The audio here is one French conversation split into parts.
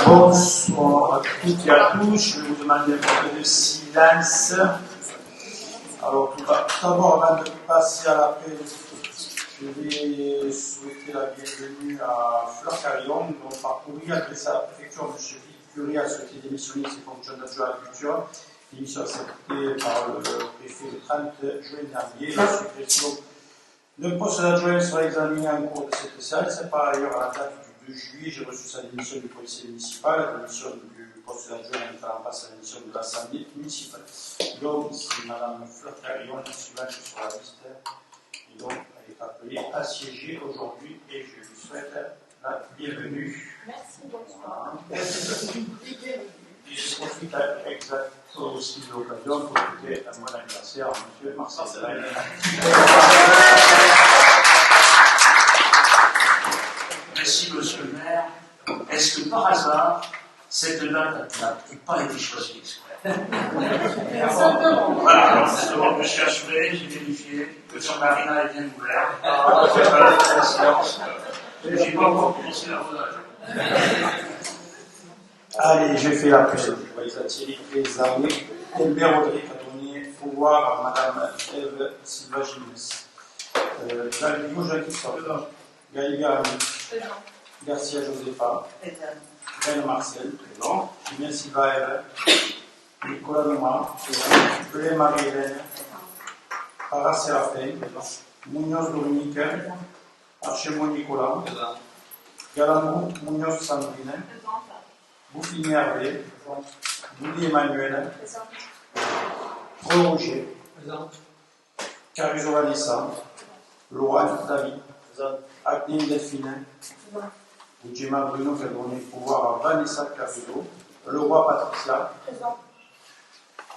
Bonsoir à toutes et à tous. Je vais vous demander un peu de silence. Alors, tout d'abord, avant de passer à l'appel, je vais souhaiter la bienvenue à Fleur Carillon, dont par courrier adressé à la préfecture, M. Philippe Curie a souhaité démissionner ses fonctions d'adjoint à la culture. Démission acceptée par le préfet le 30 juin dernier. La suppression d'un poste d'adjoint sera examinée en cours de cette séance. Par ailleurs, à la date du 2 juillet, j'ai reçu sa démission du policier municipal, la démission du poste d'adjoint en faisant face à la démission de l'Assemblée municipale. Donc, c'est Mme Fleur Carillon qui suivante sur la liste. Et donc, elle est appelée à siéger aujourd'hui et je lui souhaite la bienvenue. Merci, bonsoir. Et je profite aussi de l'occasion pour souhaiter un bon anniversaire à M. Marcel Delaine. Merci, monsieur le maire. Est-ce que par hasard, cette date n'a pas été choisie exprès? Voilà, alors justement, je me suis assuré, j'ai vérifié que son marina est bien ouvert. La séance. Je n'ai pas encore commencé l'arrosage. Allez, j'ai fait la prise. Je vais les attirer les armées. Albert Rodrigue a donné pouvoir à Mme Eve Silva Gilles. Galileo Jacques-Christophe. Gaïga Garcia Josepha. Ben Marcel, présent. Julien Silva Eve. Nicolas Nouma. Pelé Marie-Hélène. Para Séraphin. Munoz Dominique. Archemont Nicolas. Galamou Munoz Sandrine. Bouffini Hervé, Bouli Emmanuel, Paul Roger, Caruso Vanessa, Laurent David, Agnes Delphine, Boudjema Bruno qui a donné le pouvoir à Vanessa Caruso, Leroy Patricia,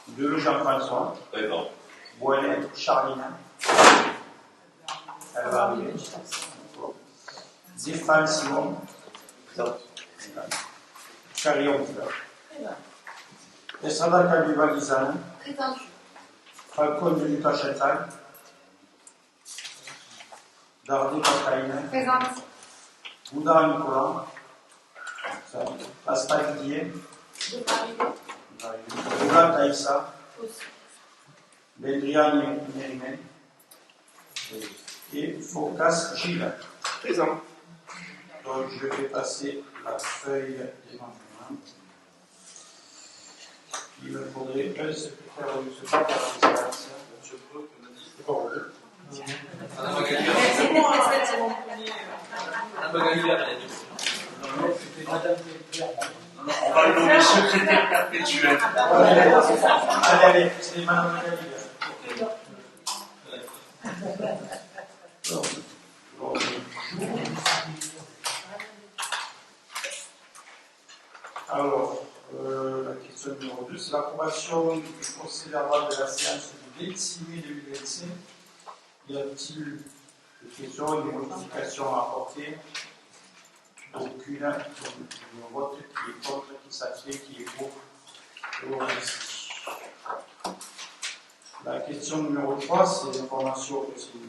De Jean-François, Boinet Charline, elle va arriver, Zéphane Simon, Carillon Fleur. Estrada Kabiva Gizan. Falcon de Lucas Chantal. Dardé Pakaïne. Bouddha Nicolas. Pascal Didier. Bouddha Taïssa. Bendrian Mérimé. Et Focas Gilles. Présent. Donc je vais passer la feuille des membres. Il me faudrait un secrétaire ou une secrétaire à la séance. Je peux te le dire. C'est pas vrai. On va le nommer secrétaire perpétuel. Allez, c'est Mme Magali. Alors, la question numéro 2, c'est l'approbation du procès verbal de la séance du 26 mai 2025. Y a-t-il des questions, des modifications à apporter? Aucune. Donc, le vote qui est contre, qui s'abstient, qui est pour. Je vous remercie. La question numéro 3, c'est l'information au conseil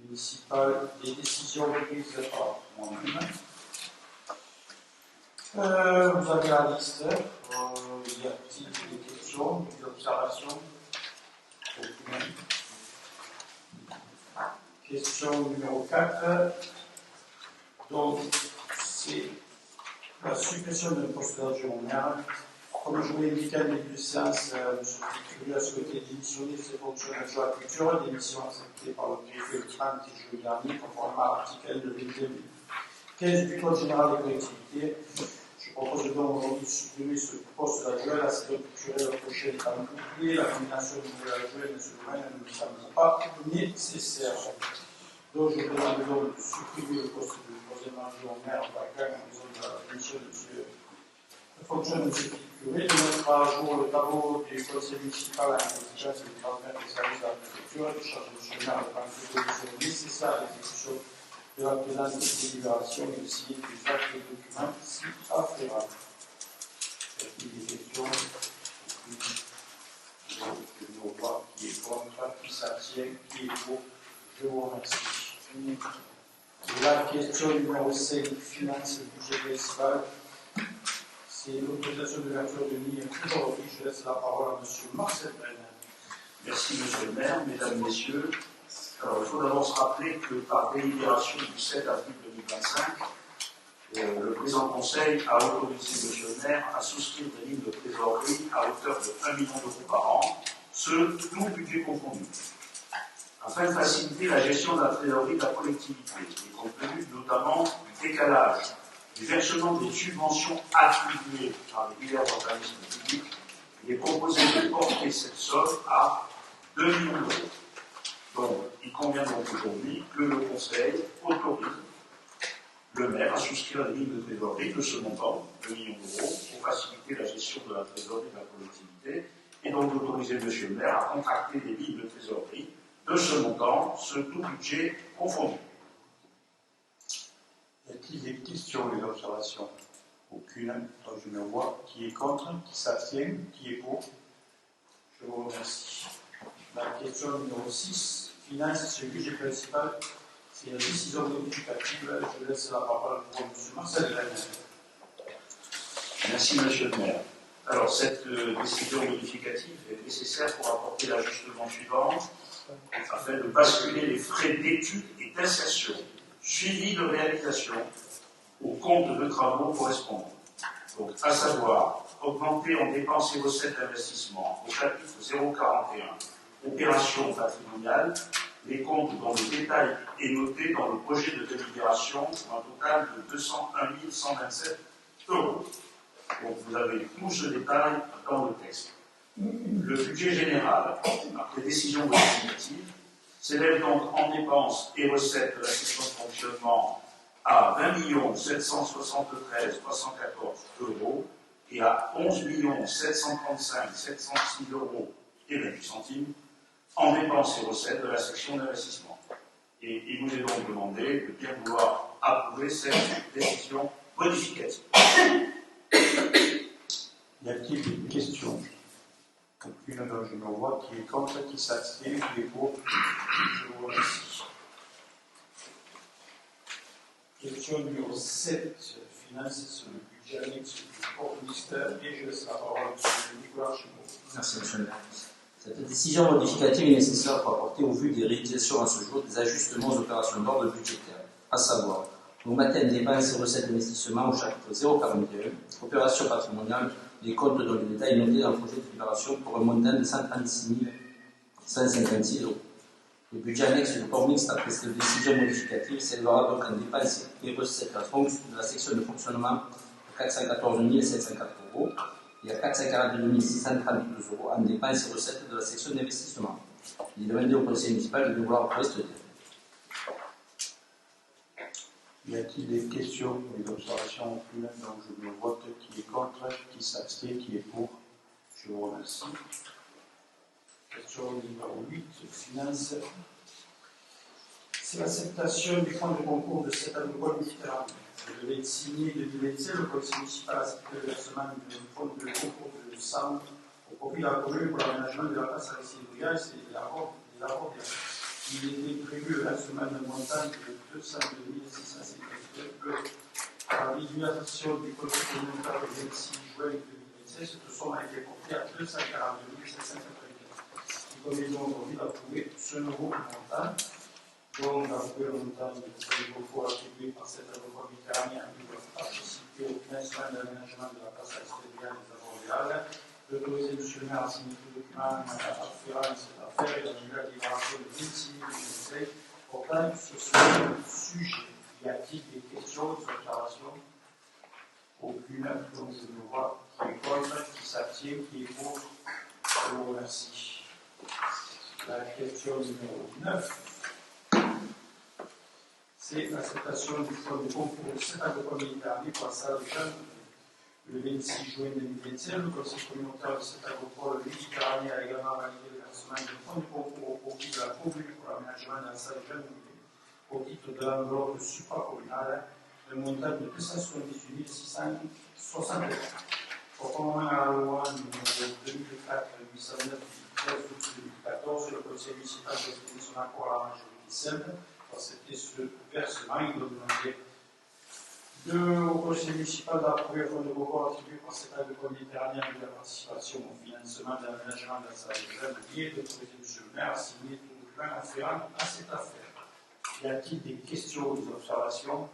municipal des décisions prises par moi-même. Vous avez la liste. Y a-t-il des questions, des observations? Aucune. Question numéro 4. Donc, c'est la suppression d'un poste d'adjoint au maire. Comme je vous l'ai indiqué en début de séance, M. Curie a souhaité démissionner de ses fonctions d'adjoint à la culture, démission acceptée par le préfet le 30 juillet dernier, conformément à l'article de 15 du Code général des collectivités. Je propose donc aujourd'hui de supprimer ce poste d'adjoint. La saison culturelle prochaine est en bouclier. La nomination du nouvel adjoint de ce domaine ne me semble pas nécessaire. Donc je demande donc de supprimer le poste de troisième adjoint au maire vacant en raison de la démission de M. fonction de ce curé, de mettre à jour le tableau du conseil municipal à l'intelligence et du transmettre des services de la préfecture, de charger le chemin de prendre les décisions nécessaires à l'exécution de la présente délibération et de signer des actes et documents si afférables. Y a-t-il des questions? Je ne vois pas qui est contre, qui s'abstient, qui est pour. Je vous remercie. La question numéro 5, finances et budget municipal. C'est l'autorisation d'ouverture de ligne aujourd'hui. Je laisse la parole à M. Marcel Brenner. Merci, Monsieur le maire, mesdames, messieurs. Alors, il faut d'abord se rappeler que par délibération du 7 avril 2025, le présent conseil a autorisé Monsieur le maire à souscrire des lignes de trésorerie à hauteur de 1 million d'euros par an, ce tout budget confondu, afin de faciliter la gestion de la trésorerie de la collectivité, et compte tenu notamment du décalage du versement des subventions attribuées par les divers organismes publics. Il est proposé de porter cette somme à 2 millions d'euros. Donc, il convient donc aujourd'hui que le Conseil autorise le maire à souscrire les lignes de trésorerie de ce montant, 2 millions d'euros, pour faciliter la gestion de la trésorerie de la collectivité, et donc d'autoriser M. le maire à contracter des lignes de trésorerie de ce montant, ce tout budget confondu. Y a-t-il des questions ou des observations? Aucune. Donc je me vois qui est contre, qui s'abstient, qui est pour. Je vous remercie. La question numéro 6, finances et budget principal. C'est la décision modificative. Je laisse la parole pour M. Marcel Brenner. Merci, Monsieur le maire. Alors, cette décision modificative est nécessaire pour apporter l'ajustement suivant, afin de basculer les frais d'études et d'insertion suivis de réalisation au compte de travaux correspondants. Donc, à savoir, augmenter en dépenses et recettes d'investissement au chapitre 041, opérations patrimoniales, les comptes dont le détail est noté dans le projet de délibération pour un total de 201 127 euros. Donc, vous avez tout ce détail dans le texte. Le budget général, après décision modificative, s'élève donc en dépenses et recettes de la section de fonctionnement à 20 773 314 euros et à 11 735 706 euros et 28 centimes en dépenses et recettes de la section d'investissement. Et il vous est donc demandé de bien vouloir approuver cette décision modificative. Y a-t-il des questions? Aucune. Donc je me vois qui est contre, qui s'abstient, qui est pour. Je vous remercie. Question numéro 7, finances sur le budget annexe du corps ministère. Et je laisse la parole à M. Nicolas Chimot. Merci, M. le maire. Cette décision modificative est nécessaire pour apporter, au vu des réalisations à ce jour, des ajustements aux opérations d'ordre budgétaire, à savoir augmenter les dépenses et recettes d'investissement au chapitre 041, opérations patrimoniales, les comptes dont le détail est noté dans le projet de libération pour un montant de 136 156 euros. Le budget annexe du corps mixte après cette décision modificative s'élèvera donc en dépenses et recettes de la section de fonctionnement à 414 704 euros et à 442 632 euros en dépenses et recettes de la section d'investissement. Il est demandé au conseil municipal de vouloir prester. Y a-t-il des questions ou des observations? Aucune. Donc je me vote qui est contre, qui s'abstient, qui est pour. Je vous remercie. Question numéro 8, finances. C'est l'acceptation du fonds de concours de cette agricole Mitterrand. Je devais être signé de 2027, le conseil municipal a accepté le versement d'un fonds de concours de 100 au profit de la commune pour l'aménagement de la place à l'Essayebria et c'est la robe. Il était prévu le versement d'un montant de 202 652 euros. À la résolution du conseil communautaire le 26 juin 2016, cette somme a été portée à 242 754. Il convient donc aujourd'hui d'approuver ce nouveau montant. Donc, d'approuver le montant du concours attribué par cette réforme Mitterrand a pu participer au financement de l'aménagement de la place à l'Essayebria des abords réales. D'autoriser M. le maire à signer tout document afférent à cette affaire et d'annuler la libération de 26 2016 portant sur ce sujet. Y a-t-il des questions, des observations? Aucune. Donc je me vois qui est contre, qui s'abstient, qui est pour. Je vous remercie. La question numéro 9. C'est l'acceptation du fonds de concours de cette agricole Méditerranée pour la salle de chambre Le 26 juin 2021, le Conseil communautaire de cette agropole Méditerranée a également validé le versement de fonds de concours au profit de la commune pour l'aménagement d'un salle jeune au titre de l'enveloppe supracommunale d'un montant de 278 660 €. Conformément à la loi numéro 2004-809 du 13 août 2014, le conseil municipal a donné son accord à la majorité simple pour accepter ce versement. Il doit demander au conseil municipal d'approuver le fonds de concours attribué par cette agricole méditerranéenne de la participation au financement de l'aménagement de la salle de jeunes et de l'autoriser M. le maire à signer tout document afférent à cette affaire. Y a-t-il des questions ou des observations?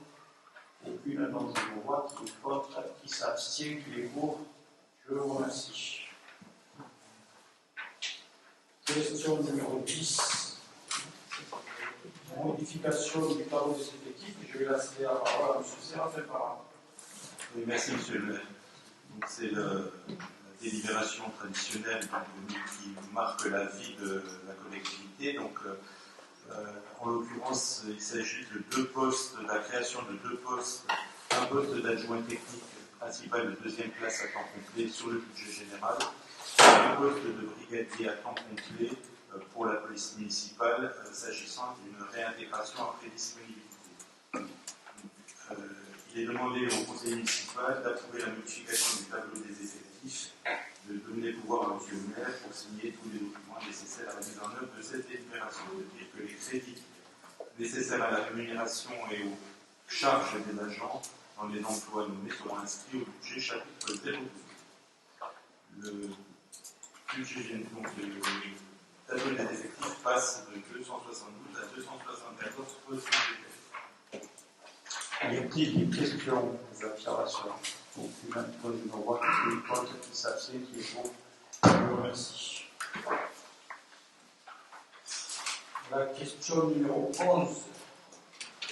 Aucune, donc je vous vois qui est contre, qui s'abstient, qui est pour. Je vous remercie. Question numéro 10. Modification du tableau des effectifs. Je vais laisser la parole à M. Séraphin Parent. Oui, merci, monsieur le maire. C'est la délibération traditionnelle qui marque la vie de la collectivité. Donc, en l'occurrence, il s'agit de deux postes, de la création de deux postes, un poste d'adjoint technique principal de deuxième classe à temps complet sur le budget général, et un poste de brigadier à temps complet pour la police municipale, s'agissant d'une réintégration après disponibilité. Il est demandé au conseil municipal d'approuver la modification du tableau des effectifs, de donner le pouvoir à monsieur le maire pour signer tous les documents nécessaires à la mise en œuvre de cette délibération, c'est-à-dire que les crédits nécessaires à la rémunération et aux charges des agents dans les emplois nommés seront inscrits au budget chapitre 02. Le budget, donc le tableau des effectifs passe de 272 à 274 postes budgétaires. Y a-t-il des questions, des observations? Aucune, je ne vois que les contre, qui s'abstient, qui est pour. Je vous remercie. La question numéro 11.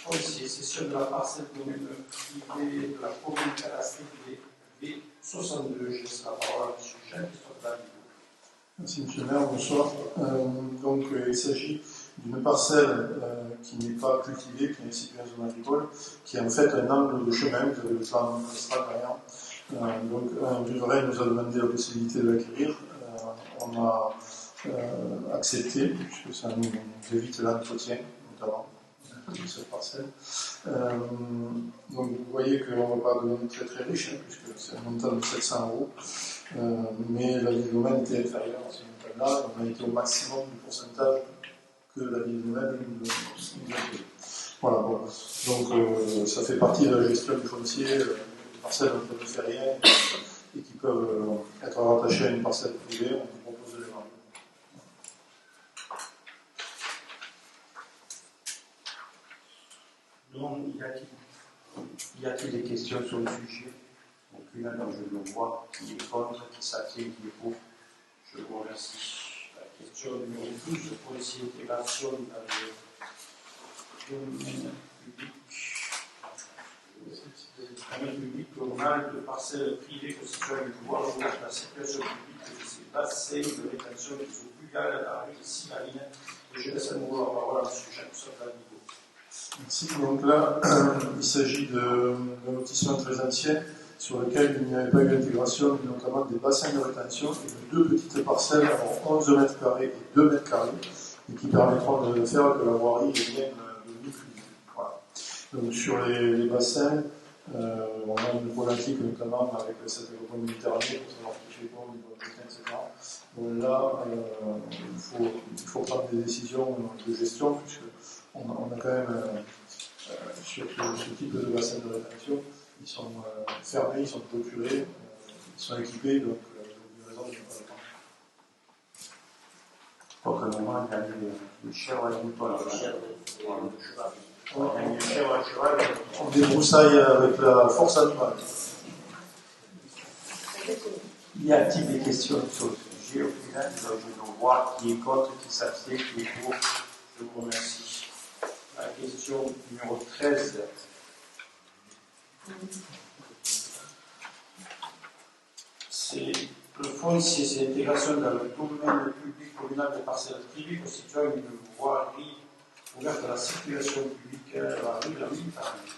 Foncier, cession de la parcelle commune privée de la commune cadastrée V62. Je laisse la parole à M. Jean-Christophe David. Merci, M. le maire. Bonsoir. Il s'agit d'une parcelle qui n'est pas cultivée, qui est située en zone agricole, qui est en fait un angle de chemin de plan cadastral derrière. Un riverain nous a demandé la possibilité de l'acquérir. On a accepté, puisque ça nous évite l'entretien, notamment, de cette parcelle. Donc vous voyez qu'on ne va pas devenir très très riche, puisque c'est un montant de 700 €. Mais la ville domaine était inférieure à ce montant-là. On a été au maximum du pourcentage que la ville nouvelle nous a fait. Voilà, bon. Donc ça fait partie de la gestion du foncier, des parcelles dont on ne fait rien et qui peuvent être rattachées à une parcelle privée, on vous propose de les vendre. Donc, y a-t-il des questions sur le sujet? Aucune, alors je le vois. Qui est contre, qui s'abstient, qui est pour? Je vous remercie. La question numéro 12, policier intégration dans le domaine public. Le domaine public communal de parcelles privées constituant une voie de la circulation publique de ces bassins de rétention des eaux pluviales à la rue de Simaline. Et je laisse à nouveau la parole à M. Jean-Christophe David. Merci. Donc là, il s'agit d'un lotissement très ancien sur lequel il n'y avait pas eu d'intégration, notamment des bassins de rétention et de deux petites parcelles, alors 11 mètres carrés et 2 mètres carrés, et qui permettront de faire que la voirie devienne devenue fluide. Voilà. Donc sur les bassins, on a une problématique notamment avec cette agropole méditerranée pour savoir qui fait quoi au niveau de l'entretien, etc. Donc là, il faut prendre des décisions de gestion, puisqu'on a quand même sur ce type de bassin de rétention, ils sont fermés, ils sont clôturés, ils sont équipés, donc la livraison n'est pas le temps. Donc, à un moment, il y a les chèvres et les moutons là. Les chèvres et les cheval. On débroussaille avec la force animale. Y a-t-il des questions sur le sujet? Au final, je ne vois qui est contre, qui s'abstient, qui est pour. Je vous remercie. La question numéro 13. C'est le foncier, c'est l'intégration dans le domaine public communal des parcelles privées constituant une voirie ouverte à la circulation publique à la rue de la Méditerranée.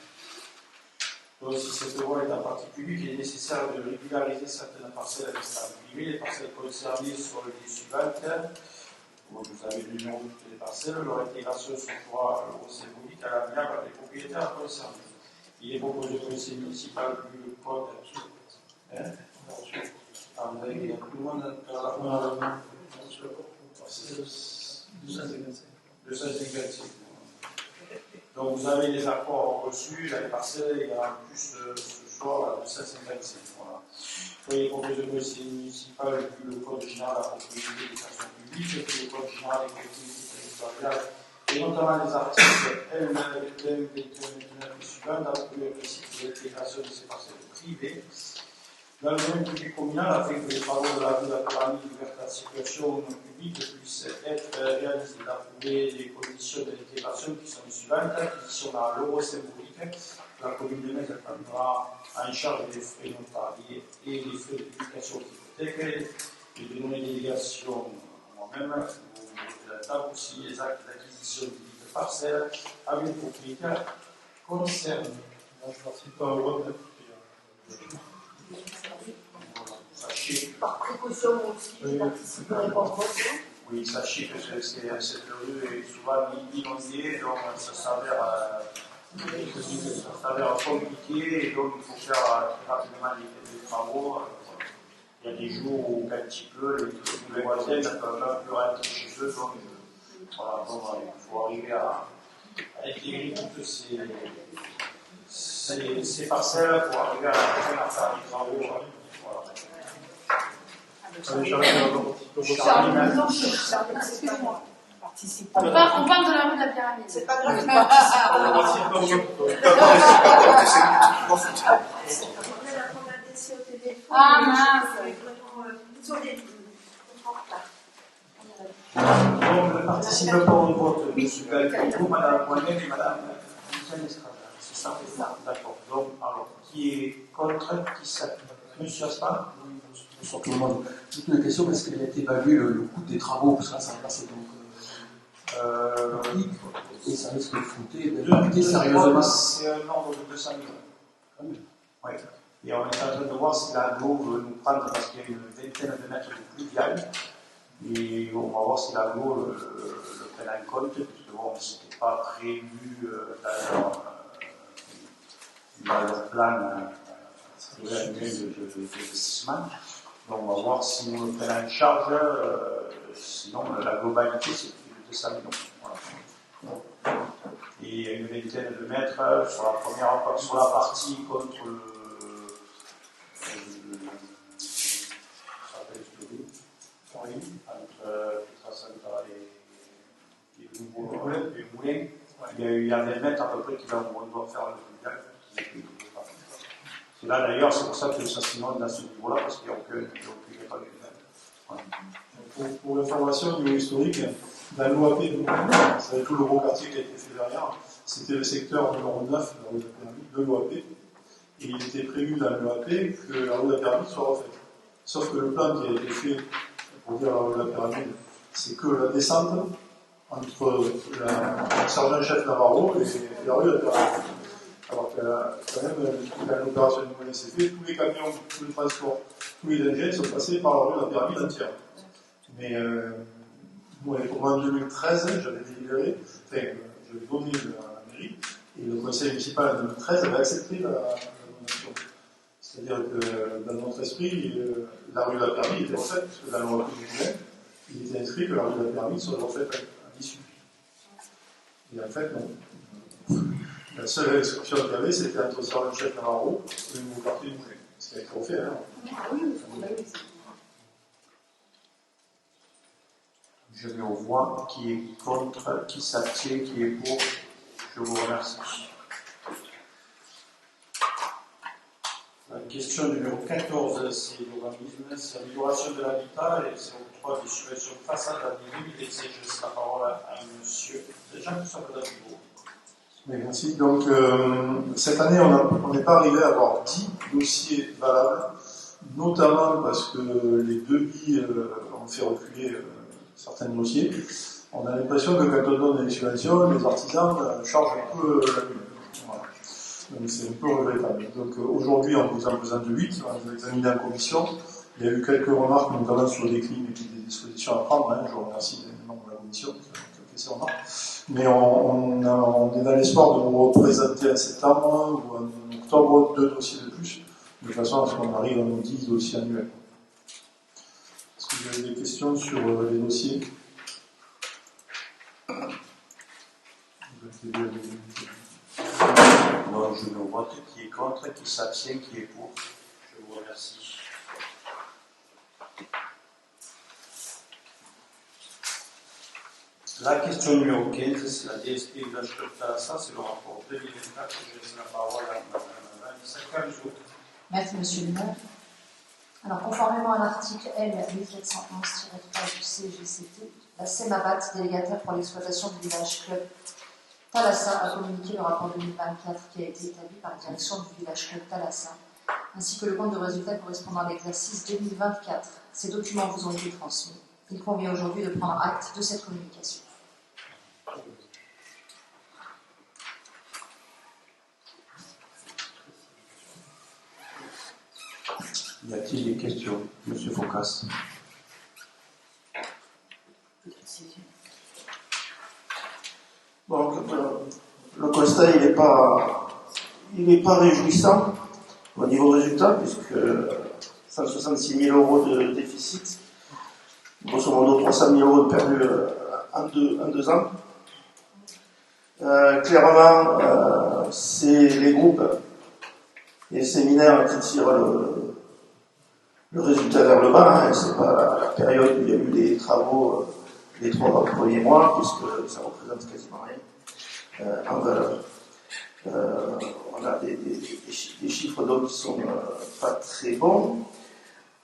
Donc, si cette voie est en partie publique, il est nécessaire de régulariser certaines parcelles à l'espace privé. Les parcelles concernées sont les suivantes. Vous avez le numéro de toutes les parcelles. Leur intégration se fera au symbolique à l'amiable des propriétaires concernés. Il est proposé au conseil municipal vu le code. Ah, vous avez dit à tout le monde dans la fois. 255. Donc vous avez les accords reçus, les parcelles, il y a en plus ce soir 255. Voilà. Il est proposé au conseil municipal vu le code général de la propriété des personnes publiques, puis le code général des collectivités territoriales, et notamment les articles L, 21, 29 et suivants, d'approuver le principe de l'intégration de ces parcelles privées dans le domaine public communal afin que les travaux de la rue de la pyramide ouverte à la circulation publique puissent être réalisés, d'approuver les conditions de l'intégration qui sont les suivantes, qui sont à l'euro symbolique. La commune de Metz prendra en charge des frais notariés et les frais de publication d'hypothèque et de non-délégation moi-même de la table pour signer les actes d'acquisition de dites parcelles avec les propriétaires concernés. Je ne participe pas au vote. Sachez que, Par précaution aussi, je participerai pas au vote. oui, sachez que cette rue est souvent inondée, donc ça s'avère compliqué, et donc il faut faire très rapidement les travaux. Il y a des jours où, quand il pleut, les voisins ne peuvent pas plus rentrer chez eux, donc voilà, donc, il faut arriver à intégrer toutes ces parcelles pour arriver à faire les travaux. Voilà. Excuse-moi. Participe pas. On parle de la rue de la pyramide. C'est pas grave, Ah mince. Désolé. Donc, ne participe pas au vote, M. Gallo, Mme Moinet et Mme Michel Estrada. C'est ça? D'accord. Donc, alors, qui est contre, qui s'abstient? Monsieur Aspan? Bonsoir tout le monde. Juste une question, est-ce qu'il a été évalué le coût des travaux? Parce que là, ça va passer donc. Et ça risque de flouter sérieusement. C'est un ordre de 200 000. Oui. Et on est en train de voir si l'aglo veut nous prendre, parce qu'il y a une vingtaine de mètres de pluvial. Et on va voir si l'aglo le prenne en compte, parce que bon, ce n'était pas prévu dans leur plan d'investissement. Donc on va voir si nous le prenons en charge, sinon la globalité c'est plus de 200 millions. Voilà. Et il y a une vingtaine de mètres sur la partie contre entre Petrasanta et le Moulin. Il y a 20 mètres à peu près on doit faire le pluvial. Et là d'ailleurs, c'est pour ça que ça s'inonde à ce niveau-là, parce qu'il n'y a aucun départ de pluvial. Pour l'information au niveau historique, dans l'OAP, c'est tout le gros quartier qui a été fait derrière, c'était le secteur numéro 9 de la rue de la Pyramide, de l'OAP, et il était prévu dans l'OAP que la rue de la Pyramide soit refaite. Sauf que le plan qui a été fait pour dire la rue de la Pyramide, c'est que la descente entre le sergent-chef Navarro et la rue de la Pyramide. Alors que quand même, quand l'opération de Moulin s'est faite, tous les camions, tous les transports, tous les engins sont passés par la rue de la Pyramide entière. Mais moi, en 2013, j'avais délibéré, j'avais donné à la mairie, et le conseil municipal en 2013 avait accepté la donation. C'est-à-dire que dans notre esprit, la rue de la Pyramide était refaite, parce que dans la loi du Moulin, il était inscrit que la rue de la Pyramide soit refaite à l'issue. Et en fait, non. La seule excursion qu'il y avait, c'était entre le sergent-chef Navarro et le nouveau quartier du Moulin. Ce qui a été refait, hein. Je vais au voix qui est contre, qui s'abstient, qui est pour. Je vous remercie. La question numéro 14, c'est l'urbanisme, c'est l'amélioration de l'habitat et c'est octroi des subventions façade à des limites. Je laisse la parole à monsieur Jean-Christophe Davigo. Oui, merci. Donc, cette année, on n'est pas arrivé à avoir 10 dossiers valables, notamment parce que les devis ont fait reculer certains dossiers. On a l'impression que quand on donne des subventions, les artisans chargent un peu la lune. Voilà. Donc c'est un peu regrettable. Donc aujourd'hui, on vous en présente 8, on les a examinés en commission. Il y a eu quelques remarques, notamment sur des crimes et puis des dispositions à prendre. Je vous remercie les membres de la commission qui ont fait ces remarques. Mais on est dans l'espoir de vous représenter en septembre ou en octobre 2 dossiers de plus, de façon à ce qu'on arrive à nos 10 dossiers annuels. Est-ce que vous avez des questions sur les dossiers? Bon, je me vote qui est contre, qui s'abstient, qui est pour. Je vous remercie. La question numéro 15, c'est la DSP Village Club Thalassa, c'est le rapport 2024. Je laisse la parole à Mme Anissa Caruso. Merci, Monsieur le maire. Alors, conformément à l'article L. 1411-3 du CGCT, la CEMABAT, délégataire pour l'exploitation du village club Thalassa, a communiqué le rapport 2024 qui a été établi par la direction du village club Thalassa, ainsi que le compte de résultats correspondant à l'exercice 2024. Ces documents vous ont été transmis. Il convient aujourd'hui de prendre acte de cette communication. Y a-t-il des questions, M. Focas? Donc, le constat, il n'est pas réjouissant au niveau résultat, puisque 166 000 euros de déficit, grosso modo 300 000 euros de perdu en deux ans. Clairement, c'est les groupes et les séminaires qui tirent le résultat vers le bas, hein, c'est pas la période où il y a eu des travaux les 3 premiers mois, puisque ça représente quasiment rien en valeur. On a des chiffres donc qui sont pas très bons.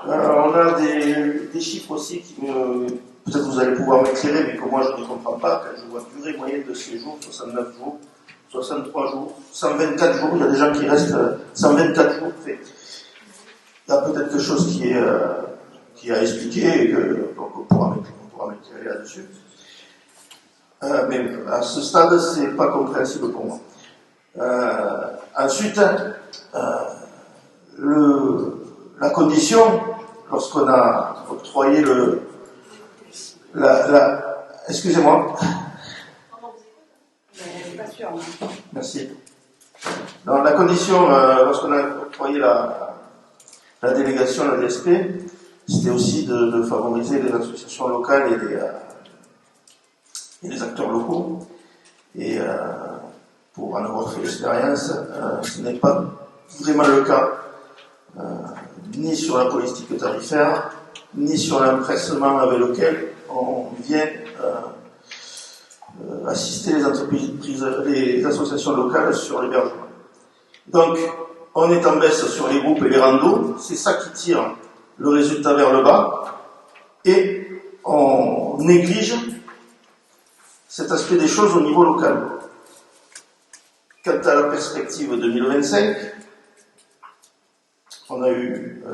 On a des chiffres aussi qui peut-être vous allez pouvoir m'éclairer, mais que moi je ne comprends pas, quand je vois durée moyenne de séjour, 69 jours, 63 jours, 124 jours, il y a des gens qui restent 124 jours. Il y a peut-être quelque chose qui est à expliquer et qu'on pourra m'éclairer là-dessus. Mais à ce stade, c'est pas compréhensible pour moi. Ensuite, la condition, lorsqu'on a octroyé excusez-moi. Merci. Dans la condition, lorsqu'on a octroyé la délégation, la DSP, c'était aussi de favoriser les associations locales et les acteurs locaux. Et pour en avoir fait l'expérience, ce n'est pas vraiment le cas, ni sur la politique tarifaire, ni sur l'empressement avec lequel on vient assister les associations locales sur l'hébergement. Donc, on est en baisse sur les groupes et les randos, c'est ça qui tire le résultat vers le bas, et on néglige cet aspect des choses au niveau local. Quant à la perspective 2025, on a eu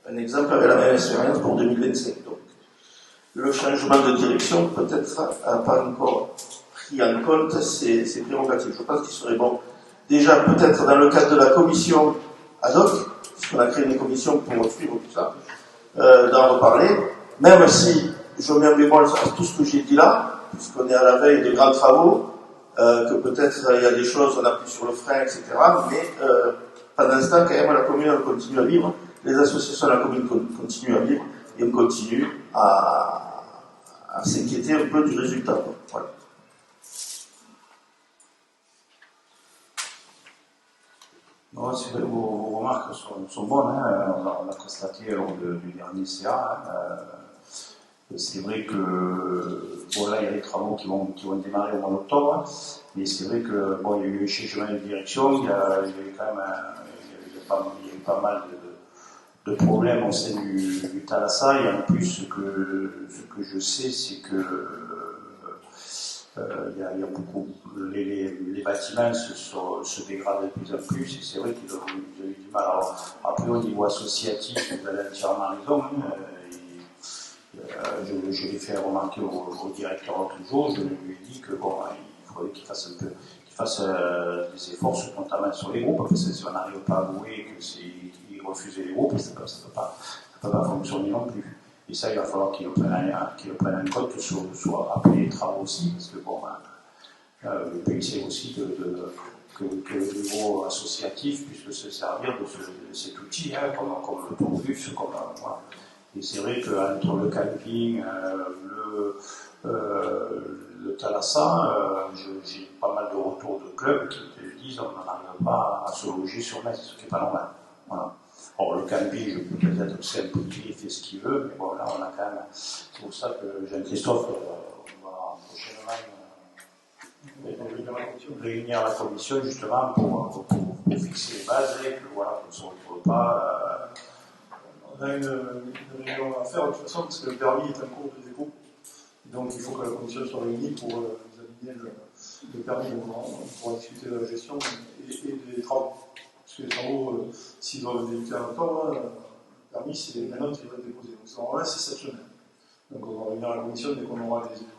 un exemple avec la même expérience pour 2025. Donc, le changement de direction peut-être n'a pas encore pris en compte ces prérogatives. Je pense qu'il serait bon, déjà peut-être dans le cadre de la commission ad hoc, puisqu'on a créé une commission pour suivre tout ça, d'en reparler, même si je mets un bémol sur tout ce que j'ai dit là, puisqu'on est à la veille de grands travaux, que peut-être il y a des choses, on appuie sur le frein, etc. Mais pendant ce temps, quand même, la commune elle continue à vivre, les associations de la commune continuent à vivre, et on continue à s'inquiéter un peu du résultat. Voilà. Non, c'est vrai, vos remarques sont bonnes, hein. On l'a constaté lors du dernier CA. C'est vrai que bon, là il y a des travaux qui vont démarrer au mois d'octobre, mais c'est vrai que bon, il y a eu un changement de direction, il y a eu quand même pas mal de problèmes au sein du Thalassa, et en plus ce que je sais c'est que il y a beaucoup les bâtiments se dégradent de plus en plus, et c'est vrai qu'ils ont eu du mal. Alors, après au niveau associatif, vous avez entièrement raison, hein, je l'ai fait remarquer au directeur l'autre jour, je lui ai dit que bon, il faudrait qu'il fasse fasse des efforts supplémentaires sur les groupes, parce que si on n'arrive pas à avouer qu'ils refusent les groupes, ça ne peut pas fonctionner non plus. Et ça, il va falloir qu'ils le prennent en compte après les travaux aussi, parce que bon, le but c'est aussi que le niveau associatif puisse se servir de cet outil, comme l'autobus, voilà. Et c'est vrai qu'entre le camping, le Thalassa, j'ai pas mal de retours de clubs qui te disent on n'arrive pas à se loger sur Metz, ce qui n'est pas normal. Voilà. Or, le camping, je peux peut-être c'est un peu il fait ce qu'il veut, mais bon, là, on a quand même. C'est pour ça que Jean-Christophe va prochainement réunir la commission justement pour fixer les bases et que voilà, qu'on ne se retrouve pas. On a une réunion à faire de toute façon parce que le permis est en cours de dépôt. Donc il faut que la commission soit réunie pour examiner le permis. On pourra discuter de la gestion et des travaux. Parce que les travaux, s'ils doivent débuter en octobre, le permis c'est maintenant qu'il va déposer. Donc ça va c'est cette semaine. Donc on va réunir la commission dès qu'on aura des éléments.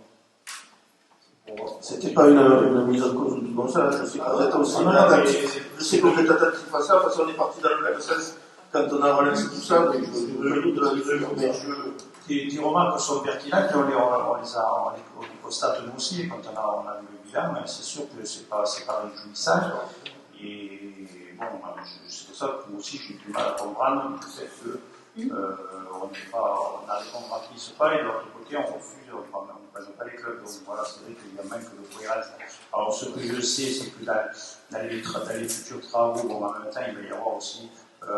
C'était pas une mise en cause ou tout comme ça, je sais que vous êtes aussi je sais que vous êtes attentif à ça parce qu'on est parti dans le même sens quand on a relancé tout ça, mais je doute de la vision, mais Des remarques sont pertinentes, on les constate nous aussi quand on a vu le bilan, mais c'est sûr que c'est pas réjouissant. Et bon, c'est pour ça que moi aussi j'ai du mal à comprendre le fait que on a les contrats qui se pas et de l'autre côté on refuse, on ne passe pas les clubs. Donc voilà, c'est vrai qu'il y a même que de cohérence. Alors ce que je sais, c'est que dans les futurs travaux, bon, en même temps, il va y avoir aussi il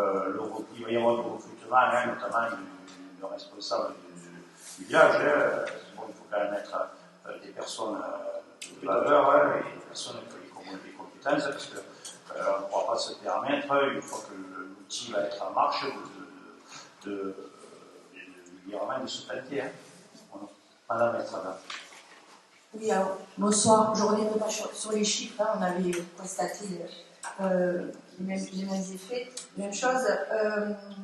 va y avoir du recrutement, notamment le responsable du village. Bon, il faut quand même mettre des personnes de valeur et des personnes qui ont des compétences, parce qu'on ne pourra pas se permettre, une fois que l'outil va être en marche, de se planter. Voilà. Madame Estrada. Oui, alors, bonsoir. Je reviens pas sur les chiffres. On avait constaté les mêmes effets. Même chose.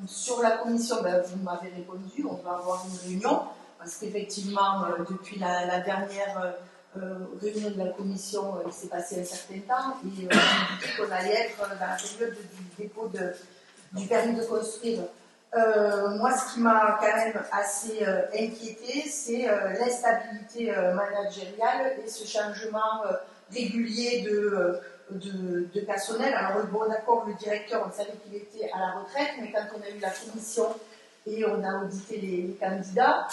Sur la commission, vous m'avez répondu, on va avoir une réunion, parce qu'effectivement, depuis la dernière réunion de la commission, il s'est passé un certain temps, et on a dit qu'on allait être dans la période du dépôt du permis de construire. Moi, ce qui m'a quand même assez inquiété, c'est l'instabilité managériale et ce changement régulier de personnel. Alors, bon, d'accord, le directeur, on savait qu'il était à la retraite, mais quand on a eu la commission et on a audité les candidats,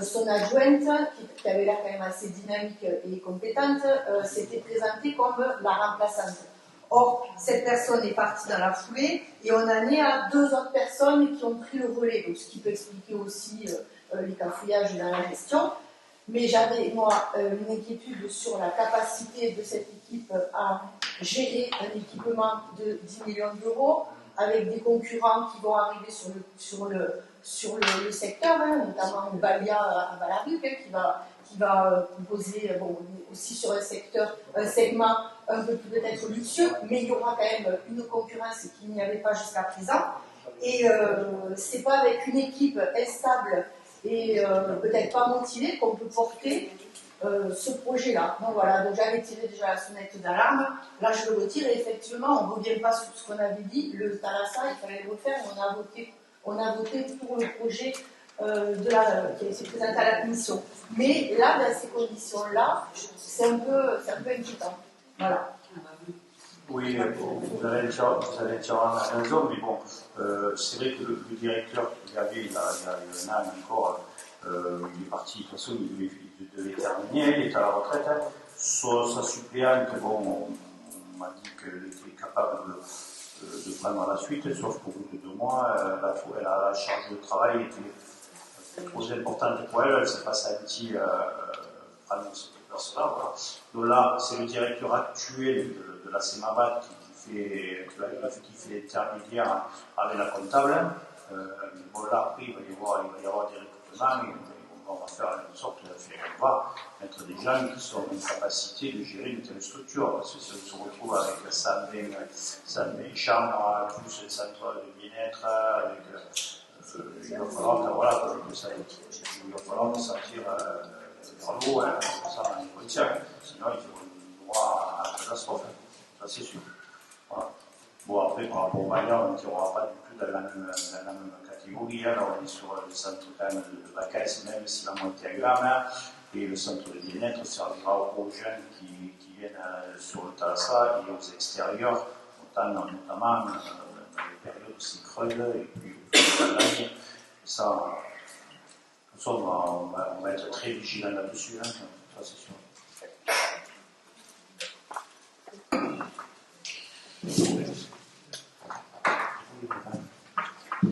son adjointe, qui avait l'air quand même assez dynamique et compétente, s'était présentée comme la remplaçante. Or, cette personne est partie dans la foulée et on en est à 2 autres personnes qui ont pris le relais, donc ce qui peut expliquer aussi les cafouillages dans la gestion. Mais j'avais, moi, une inquiétude sur la capacité de cette équipe à gérer un équipement de 10 millions d'euros avec des concurrents qui vont arriver sur le secteur, notamment Balia à Balaruc, qui va proposer aussi sur un segment un peu peut-être luxueux, mais il y aura quand même une concurrence qu'il n'y avait pas jusqu'à présent. Et c'est pas avec une équipe instable et peut-être pas motivée qu'on peut porter ce projet-là. Donc voilà, donc j'avais tiré déjà la sonnette d'alarme, là je le retire et effectivement on ne revient pas sur ce qu'on avait dit, le Thalassa, il fallait le refaire, on a voté pour le projet qui s'est présenté à la commission. Mais là, dans ces conditions-là, c'est un peu inquiétant. Voilà. Oui, vous allez entièrement raison, mais bon, c'est vrai que le directeur qu'il y avait il y a un an encore, il est parti, de toute façon, il devait terminer, il est à la retraite. Sa suppléante, bon, on m'a dit qu'elle était capable de prendre la suite, sauf qu'au bout de 2 mois, la charge de travail était trop importante pour elle, elle ne s'est pas sentie prendre cette place-là. Voilà. Donc là, c'est le directeur actuel de la CEMABAT qui fait intermédiaire avec la comptable. Bon, là, après, il va y avoir des recrutements et on va faire une sorte on va mettre des gens qui sont en capacité de gérer une telle structure. Parce que si on se retrouve avec 120 chambres, plus le centre de bien-être, il va falloir que ça tire vers l'eau, ça en contient. Sinon, il voie à la catastrophe, ça c'est sûr. Voilà. Bon, après, par rapport au Bayern, on ne tirera pas du tout dans la même catégorie. Hein. Là, on est sur le centre quand même de vacances, même si la montée est grande. Hein. Et le centre de bien-être servira aux jeunes qui viennent sur le Thalassa et aux extérieurs, notamment dans les périodes aussi creuses et puis dans l'année. Ça, on va être très vigilants là-dessus, hein. Ça c'est sûr.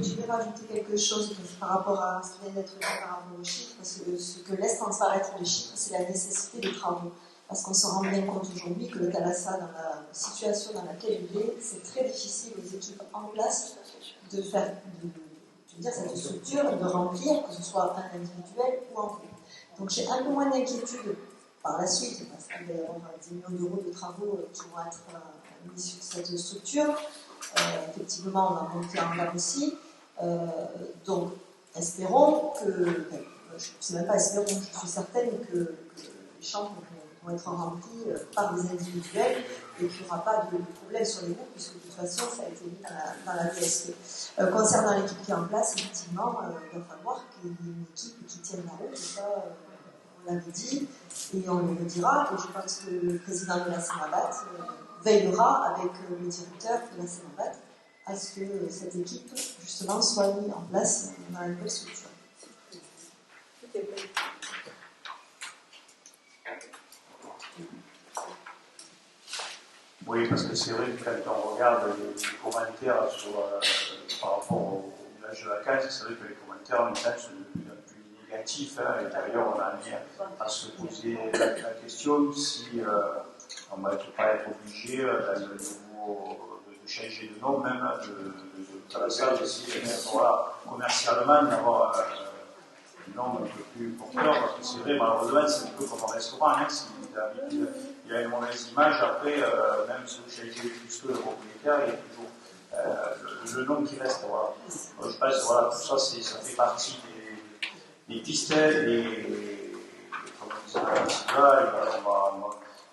Je vais rajouter quelque chose par rapport à ce qui vient d'être dit par rapport aux chiffres, parce que ce que laissent transparaître les chiffres, c'est la nécessité des travaux. Parce qu'on se rend bien compte aujourd'hui que le Thalassa, dans la situation dans laquelle il est, c'est très difficile aux équipes en place de faire, cette structure, de remplir, que ce soit un individuel ou en groupe. Donc j'ai un peu moins d'inquiétude par la suite, parce qu'il va y avoir 10 millions d'euros de travaux qui vont être mis sur cette structure. Effectivement, on va monter en gamme aussi. Donc, espérons que, je ne sais même pas, espérons, je suis certaine que les chambres vont être remplies par des individuels et qu'il n'y aura pas de problème sur les groupes, puisque de toute façon, ça a été mis dans la DSP. Concernant l'équipe qui est en place, effectivement, il va falloir qu'il y ait une équipe qui tienne la route, ça, on l'avait dit, et on le dira, et je pense que le président de la Sénabat veillera avec le directeur de la Sénabat à ce que cette équipe, justement, soit mise en place dans la nouvelle structure. Oui, parce que c'est vrai que quand on regarde les commentaires par rapport au village de la Case, c'est vrai que les commentaires en Italie sont de plus en plus négatifs. Hein, et d'ailleurs, on a mis à se poser la question si on ne va pas être obligé, dans le nouveau, de changer de nom, même de la salle, d'essayer de mettre, voilà, commercialement, d'avoir un nom un peu plus porteur, parce que c'est vrai, malheureusement, c'est un peu comme un restaurant, hein, il y a une mauvaise image, après, même si vous changez plus que le propriétaire, il y a toujours le nom qui reste. Voilà. Je pense que voilà, tout ça, ça fait partie des pistes, comme on disait là,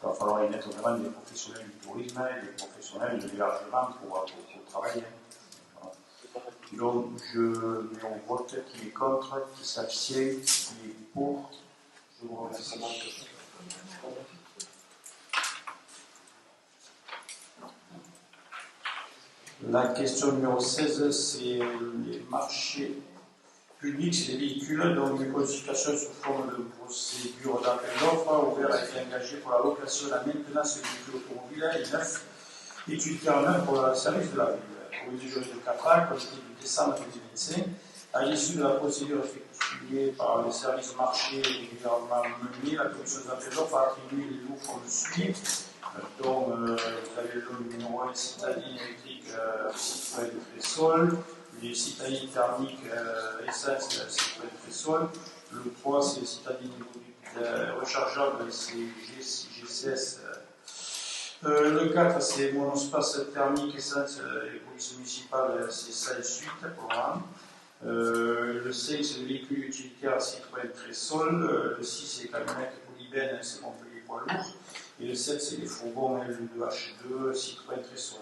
il va falloir y mettre vraiment des professionnels du tourisme et des professionnels de l'hébergement pour travailler. Voilà. Donc, je mets en vote qui est contre, qui s'abstient, qui est pour. Je vous remercie. La question numéro 16, c'est les marchés publics, c'est les véhicules. Donc, une consultation sous forme de procédure d'appel d'offres ouvert a été engagée pour la location et la maintenance des véhicules automobiles et neufs étudiants en œuvre pour le service de la ville. Pour une durée de 4 ans, compté du décembre 2025, à l'issue de la procédure effectuée par les services marchés régulièrement menés, la commission d'appel d'offres a attribué les lots comme suit. Donc, vous avez le numéro 1, citadine électrique Citroën Fressol, les citadines thermiques essence Citroën Fressol, le 3 c'est citadine rechargeable, c'est GCS. Le 4 c'est monospace thermique essence et police municipale, c'est sans suite pour le 5 c'est le véhicule utilitaire Citroën Fressol, le 6 c'est camionnette Polybène, c'est Montpellier poids lourd. Et le 7, c'est les fourgons L2H2, Citroën Fressol.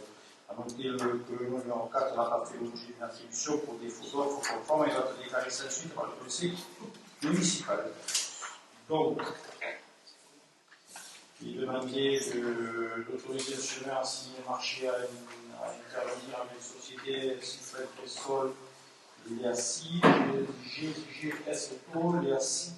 À noter que le numéro 4 n'a pas fait l'objet d'une attribution pour des photos conformes et va être déclaré sans suite par le conseil municipal. Donc, il demandait d'autoriser le chemin à signer le marché à intervenir avec une société Citroën Fressol, l'EACI, GSO, l'EACI.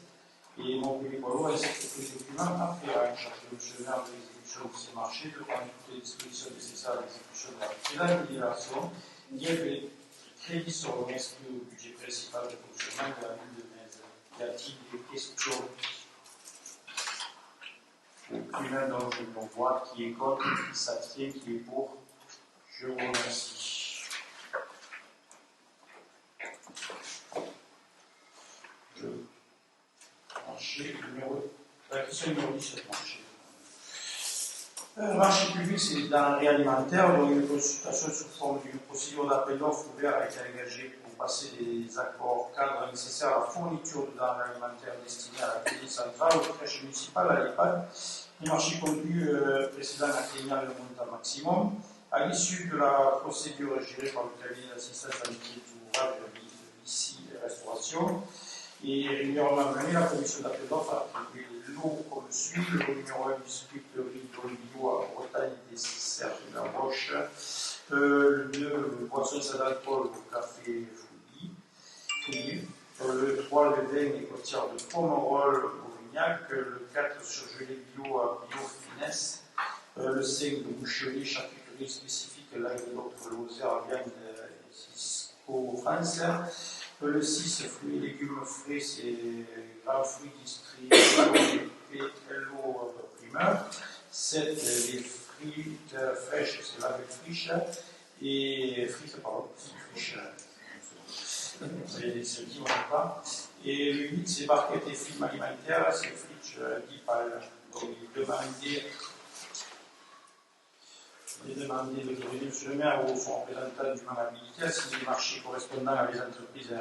Et Montpellier poids lourd ainsi que tous les documents à faire en charge de l'actionnaire de l'exécution de ces marchés, de prendre toutes les dispositions nécessaires à l'exécution de la libération, bien que les crédits seront inscrits au budget principal de fonctionnement de la ville de Metz. Y a-t-il des questions? Aucune, donc je vous vois qui est contre, qui s'abstient, qui est pour. Je vous remercie. La question numéro 17, marché. Marché public, c'est les denrées alimentaires, donc une consultation sous forme d'une procédure d'appel d'offres ouvert a été engagée pour passer des accords cadres nécessaires à la fourniture de denrées alimentaires destinées à la cuisine centrale, aux crèches municipales, à l'EHPAD Les marchés conclus précédents atteignant le montant maximum. À l'issue de la procédure gérée par le cabinet d'assistance à maîtrise d'ouvrage ici restauration, et régulièrement mené, la commission d'appel d'offres a attribué les lots comme suit: le lot numéro 1 du scripterie d'Olivio à Bretagne des Serge de la Roche, le 2 le boisson sans alcool au café Fouilly, le 3 le vin et côtière de Pomerol au Vignac, le 4 surgelé bio à Bio Finesse, le 5 de boucherie charcuterie spécifique Languedoc Lozère viande Cisco France, le 6 fruits et légumes frais c'est Grand Fruit District Hello Primeur, 7 les frites fraîches c'est la friche et frites pardon friche c'est ce qui ne vont pas, et le 8 c'est barquettes et films alimentaires c'est friche Guipal. Donc il est demandé d'autoriser M. le maire ou son représentant du membre habilité à signer les marchés correspondant à les entreprises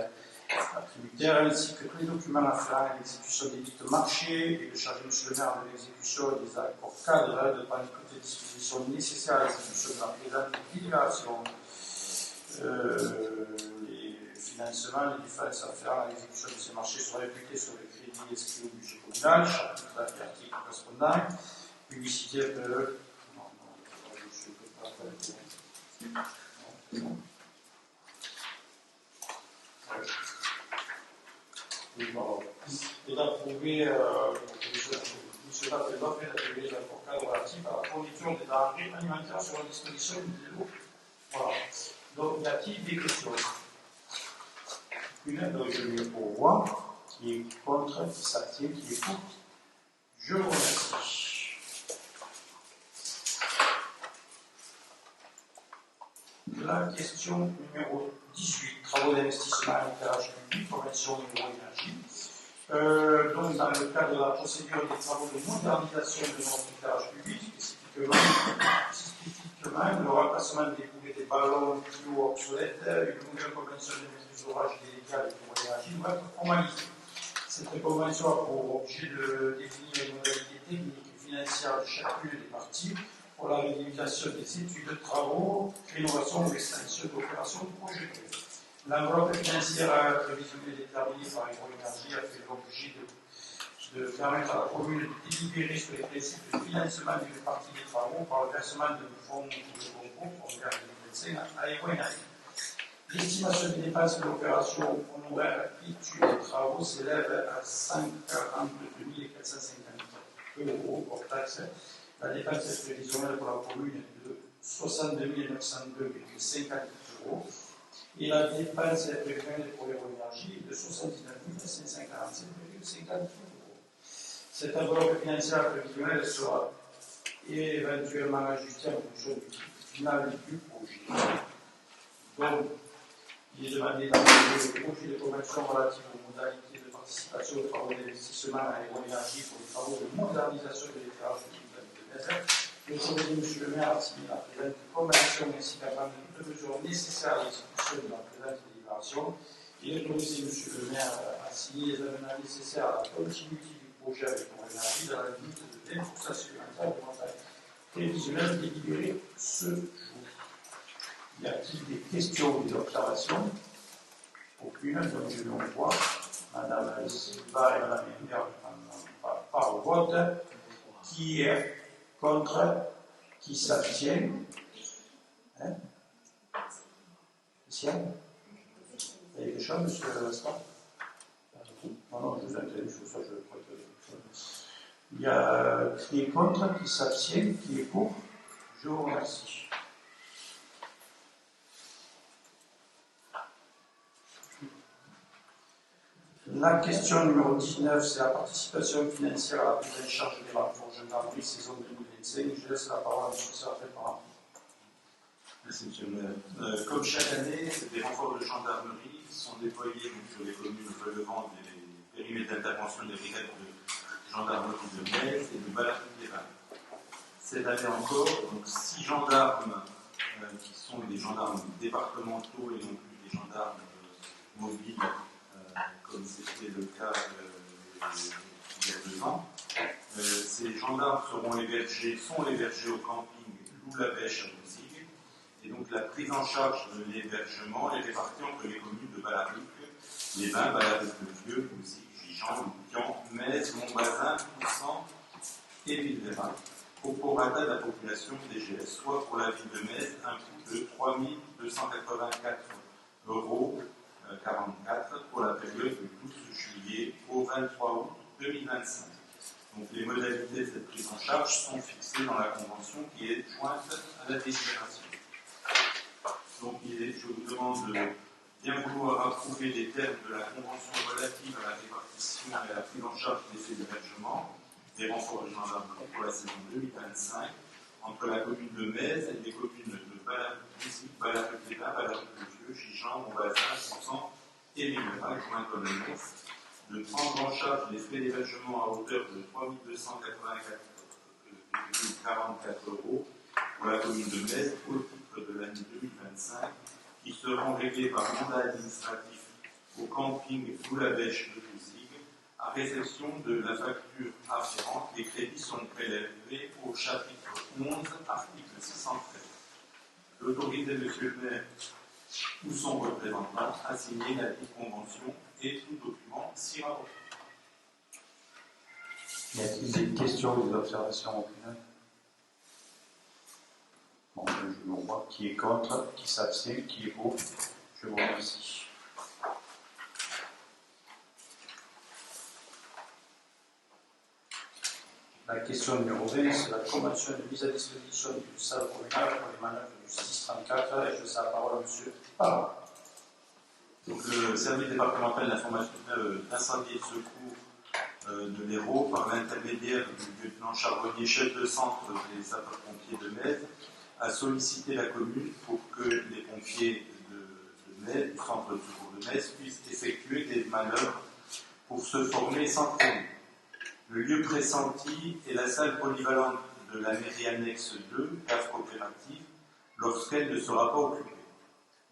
attributaires, ainsi que tous les documents afférents à l'exécution des dites marchés, et de charger M. le maire de l'exécution des accords cadres, de prendre toutes les dispositions nécessaires à l'exécution de la présente délibération. Les financements, les différences afférents à l'exécution de ces marchés sont réputés sur le crédit inscrit au budget communal, chapitre article correspondant, publicité de. Et d'approuver M. l'appel d'offres et d'attribuer les accords cadres relatifs à la fourniture des denrées alimentaires sur la disposition du lot. Voilà. Donc, y a-t-il des questions? Une, donc je vais pourvoir, qui est contre, qui s'abstient, qui est pour. Je vous remercie. La question numéro 18, travaux d'investissement à l'éclairage public, convention numéro énergie. Donc, dans le cadre de la procédure des travaux de modernisation de notre éclairage public, spécifiquement le remplacement des bouées des ballons tuyaux obsolètes, une nouvelle convention de maîtrise d'ouvrage déléguée à l'électroénergie doit être formalisée. Cette convention a pour objet de définir les modalités techniques et financières de chacune des parties pour la réalisation des études de travaux, rénovation ou extension d'opérations projetées. L'enveloppe financière prévisionnelle déterminée par Hydroénergie a fait l'objet de permettre à la commune de délibérer sur les principes de financement d'une partie des travaux par le versement de fonds de concours pour vers 2025 à Hydroénergie. L'estimation des dépenses de l'opération honoraire études et travaux s'élève à 142 450 € hors taxe. La dépense prévisionnelle pour la commune est de 62 902,50 € et la dépense prévisionnelle pour l'énergie est de 79 547,50 €. Cette enveloppe financière prévisionnelle sera éventuellement ajustée en fonction du final du projet. Donc, il est demandé d'envoyer le projet de convention relatif aux modalités de participation aux travaux d'investissement à l'énergie pour les travaux de modernisation de l'éclairage public. D'autoriser M. le maire à signer la présente convention ainsi qu'à prendre toutes les mesures nécessaires à l'exécution de la présente délibération et d'autoriser M. le maire à signer les amendements nécessaires à la continuité du projet avec l'énergie dans la limite de 20% supplémentaire du montant prévisionnel délibéré ce jour. Y a-t-il des questions ou des observations? Aucune, donc je vais en voir. Madame Silva et Madame Imbert par vote. Qui est contre? Qui s'abstient? Christian? Il y a quelque chose, monsieur Vincent? Non, non, je vous interdis, sur ça, je crois que. Il y a qui est contre, qui s'abstient, qui est pour? Je vous remercie. La question numéro 19, c'est la participation financière à la prise en charge des renforts gendarmerie saison 2025. Je laisse la parole à M. Serafet par. Merci, M. le maire. Comme chaque année, des renforts de gendarmerie sont déployés sur les communes relevant des périmètres d'intervention des brigades de gendarmerie de Metz et de Balatou-Guérin. Cette année encore, donc 6 gendarmes qui sont des gendarmes départementaux et non plus des gendarmes mobiles, comme c'était le cas il y a 2 ans. Ces gendarmes sont hébergés au camping Loup-la-Bêche à Bouzigues. Et donc la prise en charge de l'hébergement est répartie entre les communes de Balaric, Les Bains, Balaric-le-Vieux, Bouzigues, Gijan, Loupian, Metz, Montbazin, Poussan et Villeverac, au prorata de la population DGS, soit pour la ville de Metz, un coût de 3 284,44 € pour la période du 12 juillet au 23 août 2025. Donc les modalités de cette prise en charge sont fixées dans la convention qui est jointe à la délibération. Donc je vous demande de bien vouloir approuver les termes de la convention relative à la répartition et à la prise en charge des hébergements des renforts de gendarmerie pour la saison 2025 entre la commune de Metz et les communes de Balaric-les-Bains, Balaric-le-Vieux, Gijan, Montbazin, Poussan et Villeverac, jointes au Metz, de prendre en charge les frais d'hébergement à hauteur de 3 284,44 € pour la commune de Metz au titre de l'année 2025, qui seront réglés par mandat administratif au camping Loup-la-Bêche de Bouzigues, à réception de la facture afférente. Les crédits sont prélevés au chapitre 11, article 613. L'autorité de M. le maire ou son représentant a signé la dite convention et tout document s'y rapporte. Y a-t-il des questions ou des observations au final? Bon, je me vois qui est contre, qui s'abstient, qui est pour. Je vous remercie. La question numéro 20, c'est la convention de mise à disposition du salle communal pour les manœuvres du 634. Et je laisse la parole à M. Parra. Donc, le service départemental d'information d'incendie et de secours de l'Hérault, par l'intermédiaire du lieutenant charbonnier, chef de centre des sapeurs-pompiers de Metz, a sollicité la commune pour que les pompiers de Metz, du centre de secours de Metz, puissent effectuer des manœuvres pour se former sans prévu. Le lieu pressenti est la salle polyvalente de la mairie annexe 2, CAF coopérative, lorsqu'elle ne sera pas occupée.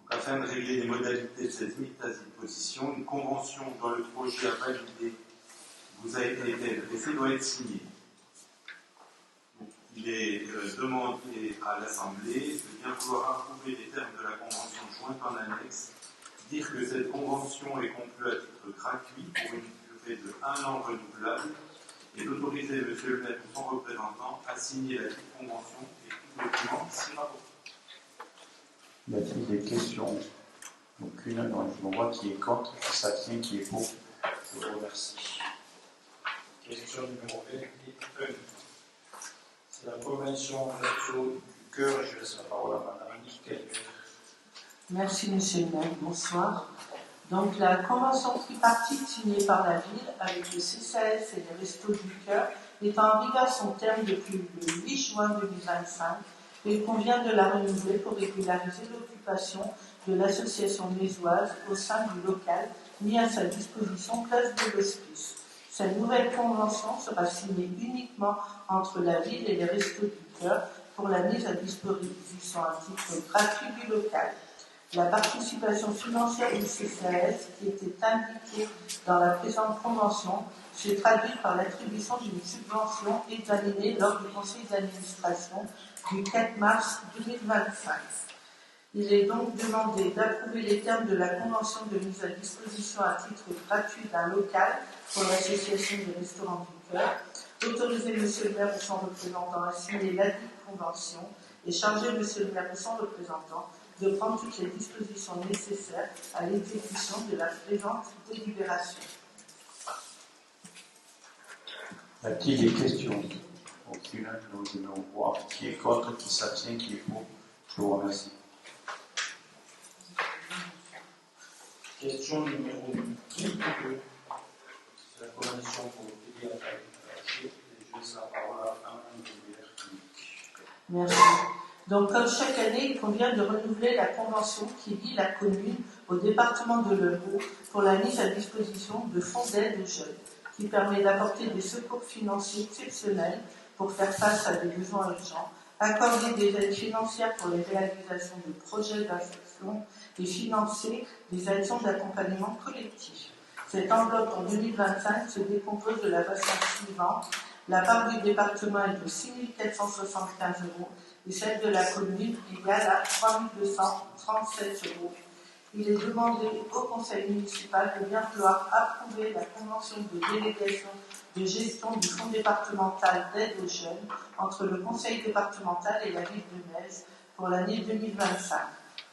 Donc, afin de régler les modalités de cette mise à disposition, une convention dont le projet à valider vous a été adressé doit être signée. Donc, il est demandé à l'Assemblée de bien vouloir approuver les termes de la convention jointe en annexe, dire que cette convention est conclue à titre gratuit pour une durée de 1 an renouvelable, et d'autoriser M. le maire ou son représentant à signer la dite convention et tout document s'y rapporte. Y a-t-il des questions? Aucune. Donc je me vois qui est contre, qui s'abstient, qui est pour. Je vous remercie. Question numéro 1. C'est la convention Réseau du Cœur, et je laisse la parole à Mme Nickel. Merci, monsieur le maire. Bonsoir. Donc, la convention tripartite signée par la ville avec le CCAS et les Restos du Cœur est en vigueur son terme depuis le 8 juin 2025 et il convient de la renouveler pour régulariser l'occupation de l'association mésoise au sein du local mis à sa disposition place de l'Hospice. Cette nouvelle convention sera signée uniquement entre la ville et les Restos du Cœur pour la mise à disposition à titre gratuit du local. La participation financière du CCAS, qui était indiquée dans la présente convention, s'est traduite par l'attribution d'une subvention examinée lors du conseil d'administration du 4 mars 2025. Il est donc demandé d'approuver les termes de la convention de mise à disposition à titre gratuit d'un local pour l'association des restaurants du cœur, autoriser M. le maire ou son représentant à signer ladite convention et charger M. le maire ou son représentant de prendre toutes les dispositions nécessaires à l'exécution de la présente délibération. Y a-t-il des questions? Aucune. Donc je me vois qui est contre, qui s'abstient, qui est pour. Je vous remercie. Question numéro 2. C'est la convention pour payer à et je laisse la parole à Mme Nickel. Merci. Donc, comme chaque année, il convient de renouveler la convention qui lie la commune au département de l'Hérault pour la mise à disposition de fonds d'aide aux jeunes, qui permet d'apporter des secours financiers exceptionnels pour faire face à des besoins urgents, accorder des aides financières pour les réalisations de projets d'insertion et financer des actions d'accompagnement collectif. Cette enveloppe en 2025 se décompose de la façon suivante: La part du département est de 6 475 € et celle de la commune égale à 3 237 €. Il est demandé au conseil municipal de bien vouloir approuver la convention de délégation de gestion du fonds départemental d'aide aux jeunes entre le conseil départemental et la ville de Metz pour l'année 2025.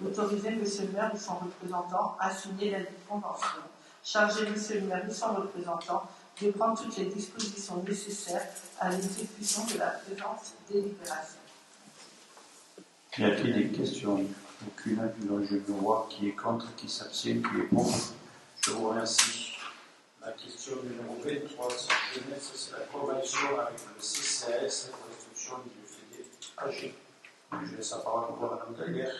Autoriser M. le maire ou son représentant à signer la convention. Charger M. le maire ou son représentant de prendre toutes les dispositions nécessaires à l'exécution de la présente délibération. Y a-t-il des questions? Aucune. Donc je me vois qui est contre, qui s'abstient, qui est pour. Je vous remercie. La question numéro 23, jeunesse, c'est la convention avec le CCAS pour l'instruction du FED AG. Je laisse la parole à Mme Gallière.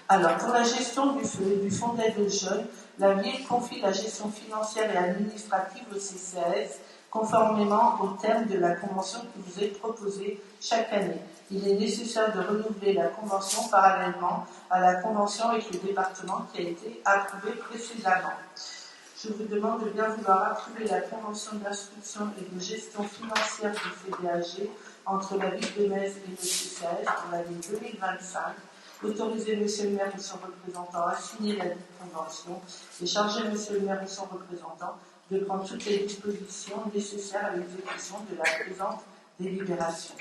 Alors, pour la gestion du fonds d'aide aux jeunes, la ville confie la gestion financière et administrative au CCAS conformément aux termes de la convention qui vous est proposée chaque année. Il est nécessaire de renouveler la convention parallèlement à la convention avec le département qui a été approuvée précédemment. Je vous demande de bien vouloir approuver la convention d'instruction et de gestion financière du FEDAG entre la ville de Metz et le CCAS pour l'année 2025. Autoriser M. le maire ou son représentant à signer la convention et charger M. le maire ou son représentant de prendre toutes les dispositions nécessaires à l'exécution de la présente délibération.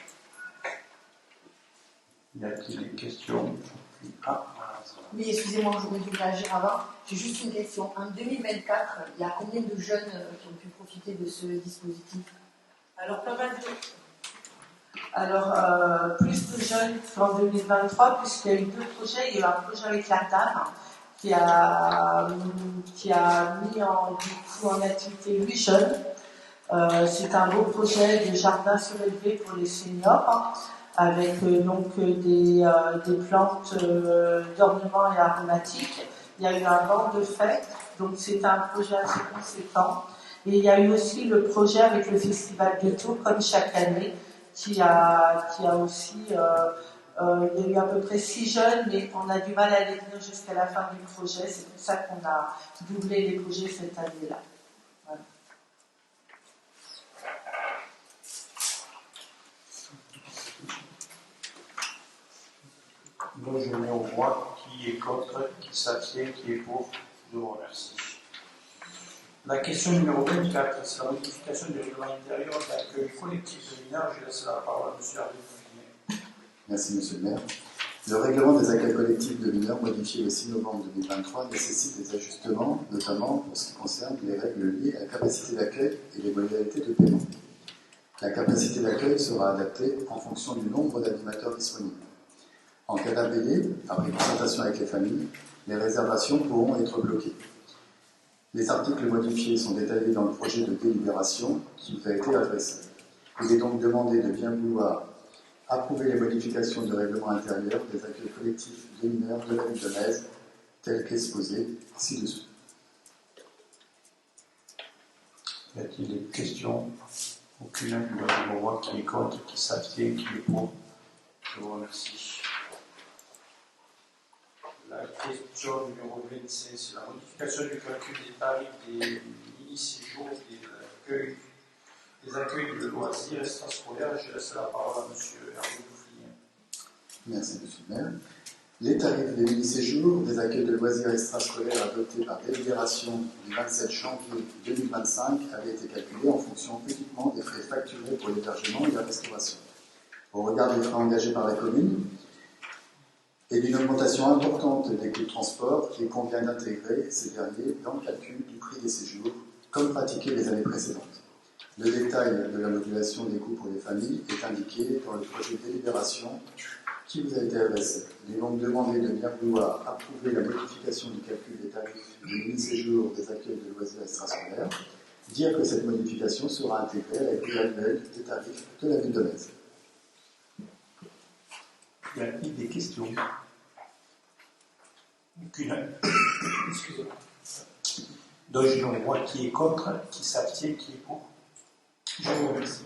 Y a-t-il des questions? Oui, excusez-moi, je voulais dû réagir avant. J'ai juste une question. En 2024, il y a combien de jeunes qui ont pu profiter de ce dispositif? Alors, pas mal de... Alors, plus de jeunes qu'en 2023, puisqu'il y a eu deux projets. Il y a eu un projet avec la TAM qui a mis en activité 8 jeunes. C'est un beau projet de jardin surélevé pour les seniors, avec des plantes d'ornement et aromatiques. Il y a eu un banc de fête, donc c'est un projet assez conséquent. Et il y a eu aussi le projet avec le Festival de Tours, comme chaque année, qui a aussi, il y a eu à peu près 6 jeunes, mais on a du mal à les tenir jusqu'à la fin du projet. C'est pour ça qu'on a doublé les projets cette année-là. Voilà. Donc je mets au voix qui est contre, qui s'abstient, qui est pour. Je vous remercie. La question numéro 24, c'est la modification du règlement intérieur d'accueil collectif de mineurs. Je laisse la parole à M. Hervé Bouffinier. Merci, M. le maire. Le règlement des accueils collectifs de mineurs modifié le 6 novembre 2023 nécessite des ajustements, notamment pour ce qui concerne les règles liées à la capacité d'accueil et les modalités de paiement. La capacité d'accueil sera adaptée en fonction du nombre d'animateurs disponibles. En cas d'impayé, après concertation avec les familles, les réservations pourront être bloquées. Les articles modifiés sont détaillés dans le projet de délibération qui vous a été adressé. Il est donc demandé de bien vouloir approuver les modifications du règlement intérieur des accueils collectifs de mineurs de la ville de Metz, telles qu'exposées ci-dessous. Y a-t-il des questions? Aucune. Je me vois qui est contre, qui s'abstient, qui est pour. Je vous remercie. La question numéro 26, c'est la modification du calcul des tarifs des mini-séjours des accueils de loisirs extrascolaires. Je laisse la parole à M. Hervé Bouffinier. Merci, M. le maire. Les tarifs des mini-séjours des accueils de loisirs extrascolaires adoptés par délibération du 27 janvier 2025 avaient été calculés en fonction uniquement des frais facturés pour l'hébergement et la restauration. Au regard des frais engagés par la commune, et d'une augmentation importante des coûts de transport, il convient d'intégrer ces derniers dans le calcul du prix des séjours, comme pratiqué les années précédentes. Le détail de la modulation des coûts pour les familles est indiqué dans le projet de délibération qui vous a été adressé. Il est donc demandé de bien vouloir approuver la modification du calcul des tarifs du mini-séjour des accueils de loisirs extrascolaires, dire que cette modification sera intégrée à la grille annuelle des tarifs de la ville de Metz. Y a-t-il des questions? Aucune. Excusez-moi. Donc je me vois qui est contre, qui s'abstient, qui est pour. Je vous remercie.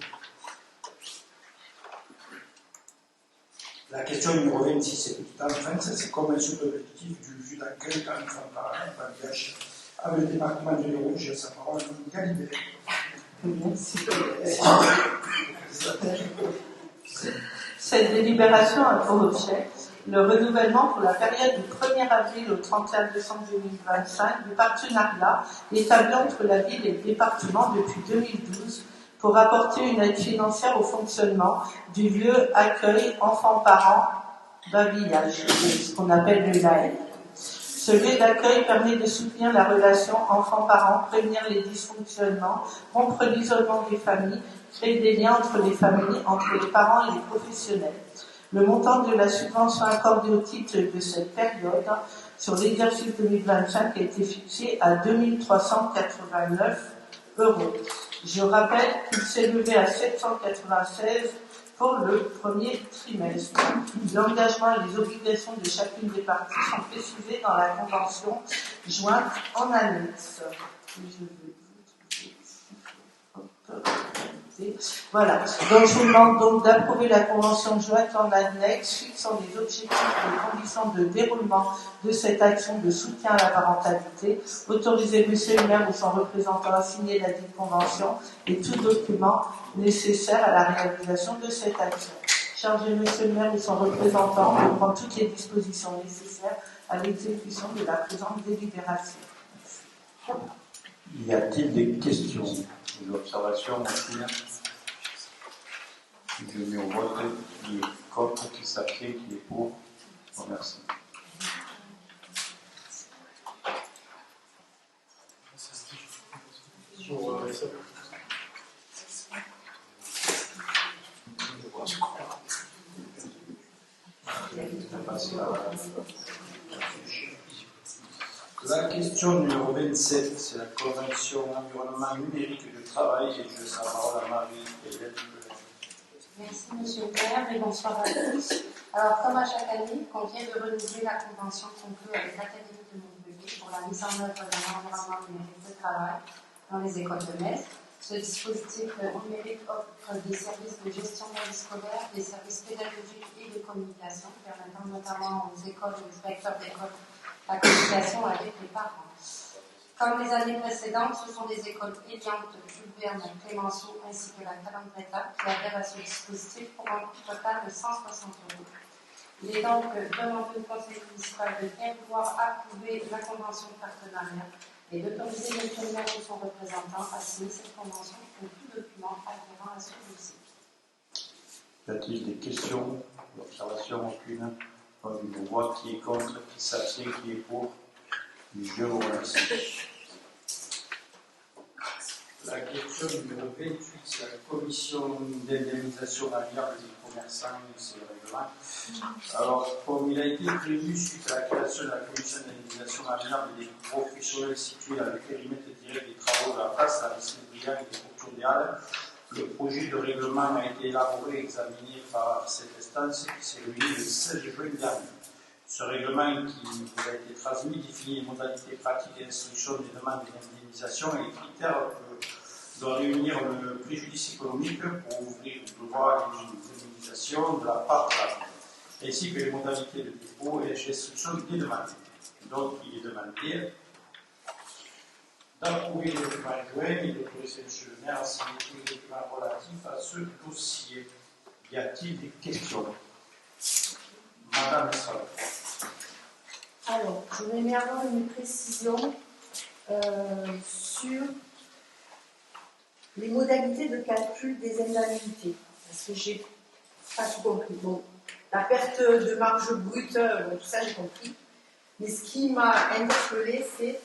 La question numéro 26, c'est petite enfance, c'est convention d'objectif du vue d'accueil d'enfants par an, avec le département de l'Hérault. J'ai sa parole à Mme Galibert. Merci. Cette délibération a pour objet le renouvellement pour la période du 1er avril au 31 décembre 2025 du partenariat établi entre la ville et le département depuis 2012 pour apporter une aide financière au fonctionnement du lieu accueil enfants-parents Babillage, ce qu'on appelle le LAEL. Ce lieu d'accueil permet de soutenir la relation enfants-parents, prévenir les dysfonctionnements, rompre l'isolement des familles, créer des liens entre les familles, entre les parents et les professionnels. Le montant de la subvention accordée au titre de cette période sur l'exercice 2025 a été fixé à 2 389 €. Je rappelle qu'il s'est levé à 796 pour le premier trimestre. L'engagement et les obligations de chacune des parties sont précisées dans la convention jointe en annexe. Voilà. Donc, je vous demande donc d'approuver la convention jointe en annexe fixant les objectifs et les conditions de déroulement de cette action de soutien à la parentalité, autoriser monsieur le maire ou son représentant à signer la dite convention et tout document nécessaire à la réalisation de cette action. Chargez monsieur le maire ou son représentant de prendre toutes les dispositions nécessaires à l'exécution de la présente délibération. Y a-t-il des questions, des observations? Je mets au vote qui est contre, qui s'abstient, qui est pour. Je vous remercie. La question numéro 27, c'est la convention environnement numérique de travail et je laisse la parole à Marie-Hélène. Merci Monsieur le maire et bonsoir à tous. Alors comme à chaque année, on vient de renouveler la convention conclue avec l'Académie de Montpellier pour la mise en œuvre d'un environnement numérique de travail dans les écoles de Metz. Ce dispositif numérique offre des services de gestion de vie scolaire, des services pédagogiques et de communication, permettant notamment aux écoles et aux directeurs d'école la communication avec les parents. Comme les années précédentes, ce sont des écoles étudiantes de Jules Verne, Clémenceau ainsi que la Calandreta qui adhèrent à ce dispositif pour un coût total de 160 €. Il est donc demandé au conseil municipal de bien vouloir approuver la convention de partenariat et d'autoriser le monsieur le maire ou son représentant à signer cette convention pour tout document afférent à ce dossier. Y a-t-il des questions, des observations? Aucune. Une voix qui est contre, qui s'abstient, qui est pour. Je vous remercie. La question numéro 28, c'est la commission d'indemnisation amiable des commerçants, c'est le règlement. Alors, comme il a été prévu suite à la création de la commission d'indemnisation amiable des professionnels situés dans le périmètre direct des travaux de la place, la lycée Briand et des Courtois des Halles, le projet de règlement a été élaboré et examiné par cette instance qui s'est réunie le 16 juin dernier. Ce règlement qui vous a été transmis définit les modalités pratiques et d'instruction des demandes d'indemnisation et les critères que doit réunir le préjudice économique pour ouvrir le droit à l'indemnisation de la part de la ville, ainsi que les modalités de dépôt et l'instruction des demandes. Donc, il est demandé d'approuver les documents joints et d'autoriser M. le maire à signer tous les documents relatifs à ce dossier. Y a-t-il des questions? Madame Salle. Alors, je vais bien avoir une précision sur les modalités de calcul des indemnités. Parce que j'ai pas tout compris. Bon, la perte de marge brute, tout ça j'ai compris. Mais ce qui m'a interpellée, c'est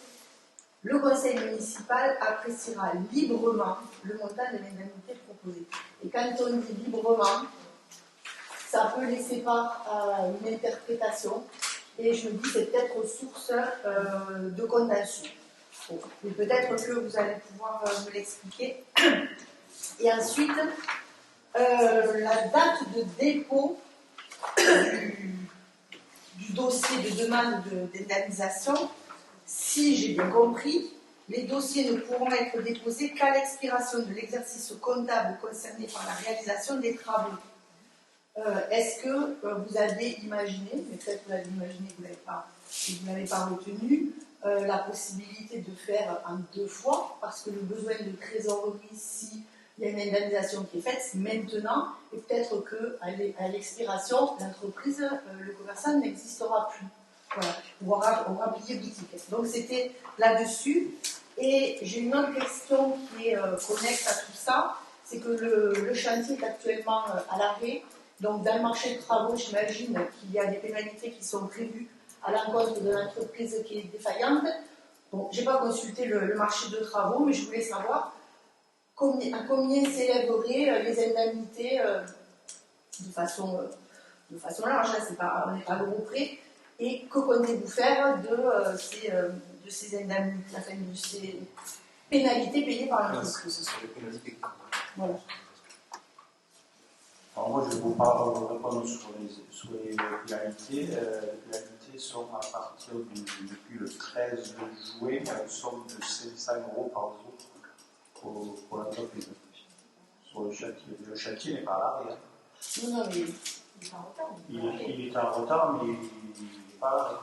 le conseil municipal appréciera librement le montant de l'indemnité proposée. Et quand on dit librement, ça peut laisser part à une interprétation. Et je me dis c'est peut-être source de contentieux. Bon, mais peut-être que vous allez pouvoir me l'expliquer. Et ensuite, la date de dépôt du dossier de demande d'indemnisation, si j'ai bien compris, les dossiers ne pourront être déposés qu'à l'expiration de l'exercice comptable concerné par la réalisation des travaux. Est-ce que vous avez imaginé, mais peut-être vous l'avez imaginé, vous ne l'avez pas retenu, la possibilité de faire en 2 fois, parce que le besoin de trésorerie, si il y a une indemnisation qui est faite, c'est maintenant, et peut-être qu'à l'expiration, l'entreprise, le commerçant n'existera plus. Voilà, on aura plié boutique. Donc c'était là-dessus. Et j'ai une autre question qui est connexe à tout ça, c'est que le chantier est actuellement à l'arrêt. Donc dans le marché de travaux, j'imagine qu'il y a des pénalités qui sont prévues à l'encontre de l'entreprise qui est défaillante. Bon, je n'ai pas consulté le marché de travaux, mais je voulais savoir à combien s'élèveraient les indemnités de façon large, hein, on n'est pas gros près, et que comptez-vous faire de ces indemnités, enfin, de ces pénalités payées par l'entreprise? Ce sont les pénalités. Voilà. Alors moi, je vais vous répondre sur les pénalités. Les pénalités sont à partir depuis le 13 juillet, à une somme de 500 € par jour pour l'entreprise. Sur le chantier. Le chantier n'est pas à l'arrêt. Non, mais il est en retard. Il est en retard, mais il n'est pas à l'arrêt.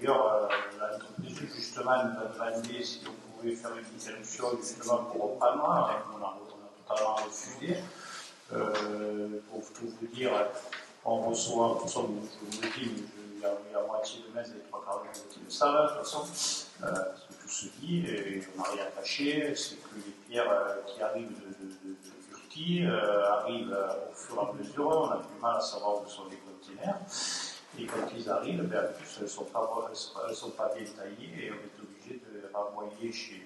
D'ailleurs, l'entreprise, justement, nous a demandé si on pouvait faire une interruption justement pour reprendre. On a totalement refusé. Pour tout vous dire, on reçoit, je vous le dis, il y a la moitié de Metz et les 3/4 de qui le savent, de toute façon, parce que tout se dit, et on n'a rien caché, c'est que les pierres qui arrivent de Turquie arrivent au fur et à mesure, on a du mal à savoir où sont les containers, et quand ils arrivent, en plus, elles ne sont pas bien taillées, et on est obligé de les renvoyer chez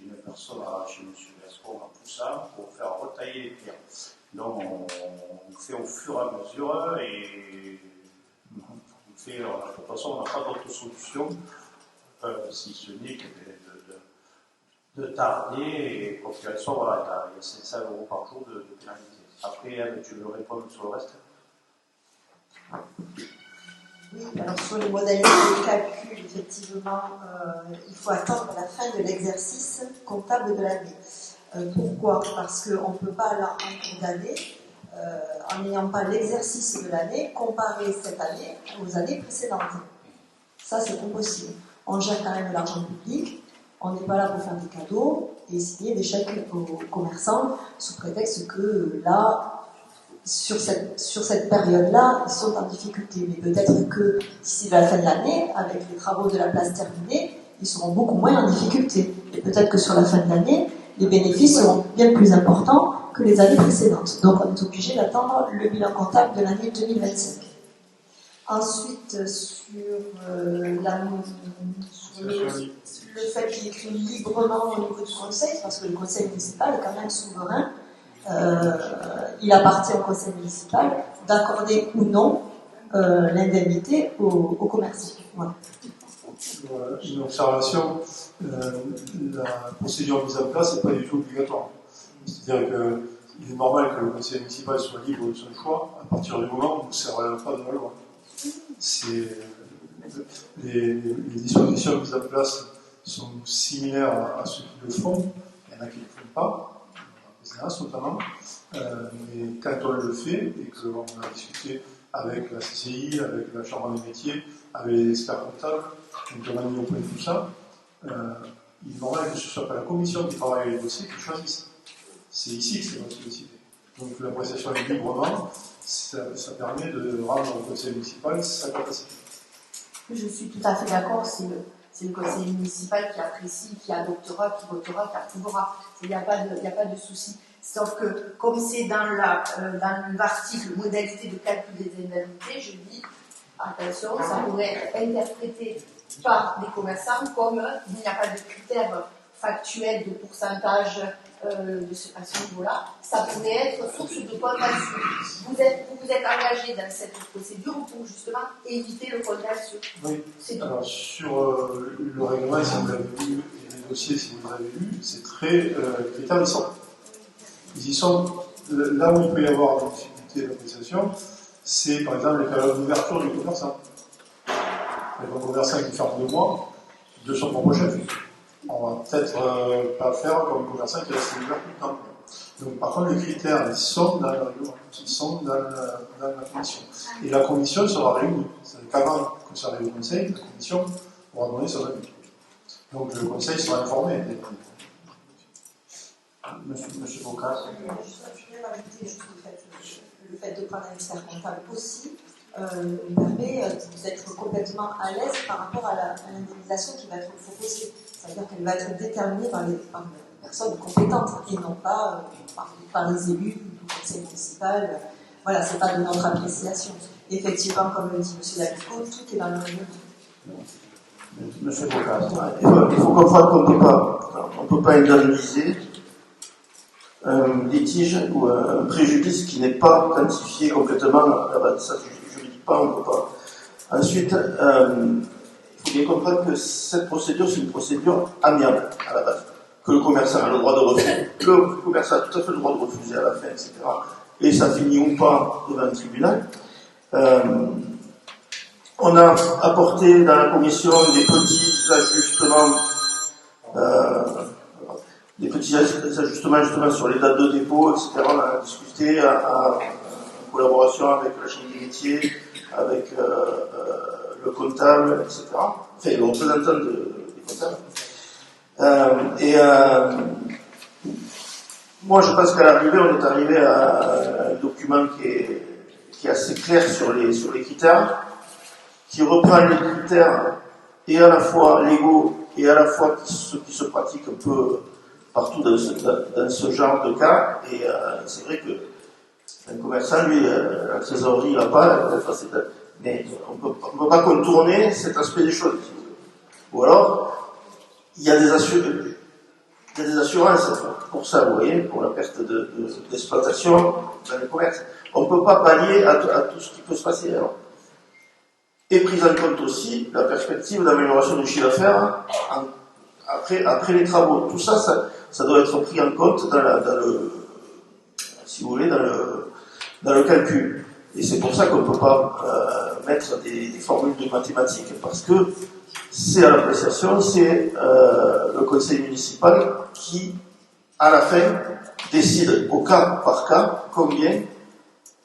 une personne, chez M. Gascon, tout ça, pour faire retailler les pierres. Donc on fait au fur et à mesure et de toute façon on n'a pas d'autre solution si ce n'est que de tarder et pour qu'elle soit, voilà, il y a 700 € par jour de pénalité. Après, tu veux répondre sur le reste? Oui, alors sur les modalités de calcul, effectivement, il faut attendre la fin de l'exercice comptable de l'année. Pourquoi? Parce qu'on ne peut pas, là, en cours d'année, en n'ayant pas l'exercice de l'année, comparer cette année aux années précédentes. Ça, c'est impossible. On gère quand même l'argent public, on n'est pas là pour faire des cadeaux et signer des chèques aux commerçants sous prétexte que là, sur cette période-là, ils sont en difficulté. Mais peut-être que d'ici la fin de l'année, avec les travaux de la place terminés, ils seront beaucoup moins en difficulté. Et peut-être que sur la fin de l'année, les bénéfices seront bien plus importants que les années précédentes. Donc on est obligé d'attendre le bilan comptable de l'année 2025. Ensuite, sur le fait qu'il écrit librement au niveau du conseil, parce que le conseil municipal est quand même souverain, il appartient au conseil municipal d'accorder ou non l'indemnité aux commerçants. Voilà. Une observation, la procédure mise en place n'est pas du tout obligatoire. C'est-à-dire qu'il est normal que le conseil municipal soit libre de son choix à partir du moment où ça ne relève pas de la loi. Les dispositions mises en place sont similaires à ceux qui le font. Il y en a qui ne le font pas. Notamment, mais quand on le fait et qu'on a discuté avec la CCI, avec la Chambre des métiers, avec les experts comptables, quand on a mis au point tout ça, il est normal que ce ne soit pas la commission qui travaille les dossiers qui choisisse. C'est ici que c'est notre décidé. Donc l'appréciation est librement, ça permet de rendre au conseil municipal sa capacité. Je suis tout à fait d'accord, c'est le conseil municipal qui apprécie, qui adoptera, qui votera, qui approuvera. Il n'y a pas de souci. Sauf que, comme c'est dans l'article modalité de calcul des indemnités, je dis, attention, ça pourrait être interprété par des commerçants comme il n'y a pas de critères factuels de pourcentage à ce niveau-là. Ça pourrait être source de contentieux. Vous vous êtes engagé dans cette procédure pour justement éviter le contentieux. Oui. Alors, sur le règlement, si vous l'avez lu, et les dossiers, si vous les avez lus, c'est très critères ils y sont. Là où il peut y avoir des difficultés d'appréciation, c'est par exemple les périodes d'ouverture du commerçant. Un commerçant qui ferme 2 mois de son propre chef. On va peut-être pas faire comme un commerçant qui reste ouvert tout le temps. Donc, par contre, les critères, ils sont dans le règlement, ils sont dans la commission. Et la commission sera réunie. C'est-à-dire qu'avant que ça arrive au conseil, la commission pourra donner son avis. Donc, le conseil sera informé. Monsieur Bocas. Je voulais rajouter juste le fait de prendre un expert comptable aussi nous permet d'être complètement à l'aise par rapport à l'indemnisation qui va être proposée. C'est-à-dire qu'elle va être déterminée par les personnes compétentes et non pas par les élus du conseil municipal. Voilà, c'est pas de notre appréciation. Effectivement, comme le dit M. Labico, tout est dans le règlement. Monsieur Bocas. Il faut comprendre qu'on ne peut pas indemniser un litige ou un préjudice qui n'est pas quantifié complètement à la base. Ça, je ne dis pas, on ne peut pas. Ensuite, il faut bien comprendre que cette procédure, c'est une procédure amiable à la base, que le commerçant a le droit de refuser. Le commerçant a tout à fait le droit de refuser à la fin, etc. Et ça finit ou pas devant un tribunal. On a apporté dans la commission des petits ajustements justement sur les dates de dépôt, etc. On a discuté en collaboration avec la Chambre des métiers, avec le comptable, etc. Enfin, le représentant des comptables. Moi, je pense qu'à l'arrivée, on est arrivé à un document qui est assez clair sur les critères, qui reprend les critères et à la fois légaux et à la fois ceux qui se pratiquent un peu partout dans ce genre de cas. Et c'est vrai que un commerçant, lui, la trésorerie, il n'a pas, mais on ne peut pas contourner cet aspect des choses. Ou alors, il y a des assurances pour ça, vous voyez, pour la perte d'exploitation dans les commerces. On ne peut pas pallier à tout ce qui peut se passer. Alors. Et prise en compte aussi la perspective d'amélioration du chiffre d'affaires après les travaux. Tout ça, ça doit être pris en compte dans le calcul. Et c'est pour ça qu'on ne peut pas mettre des formules de mathématiques, parce que c'est à l'appréciation, c'est le conseil municipal qui, à la fin, décide au cas par cas combien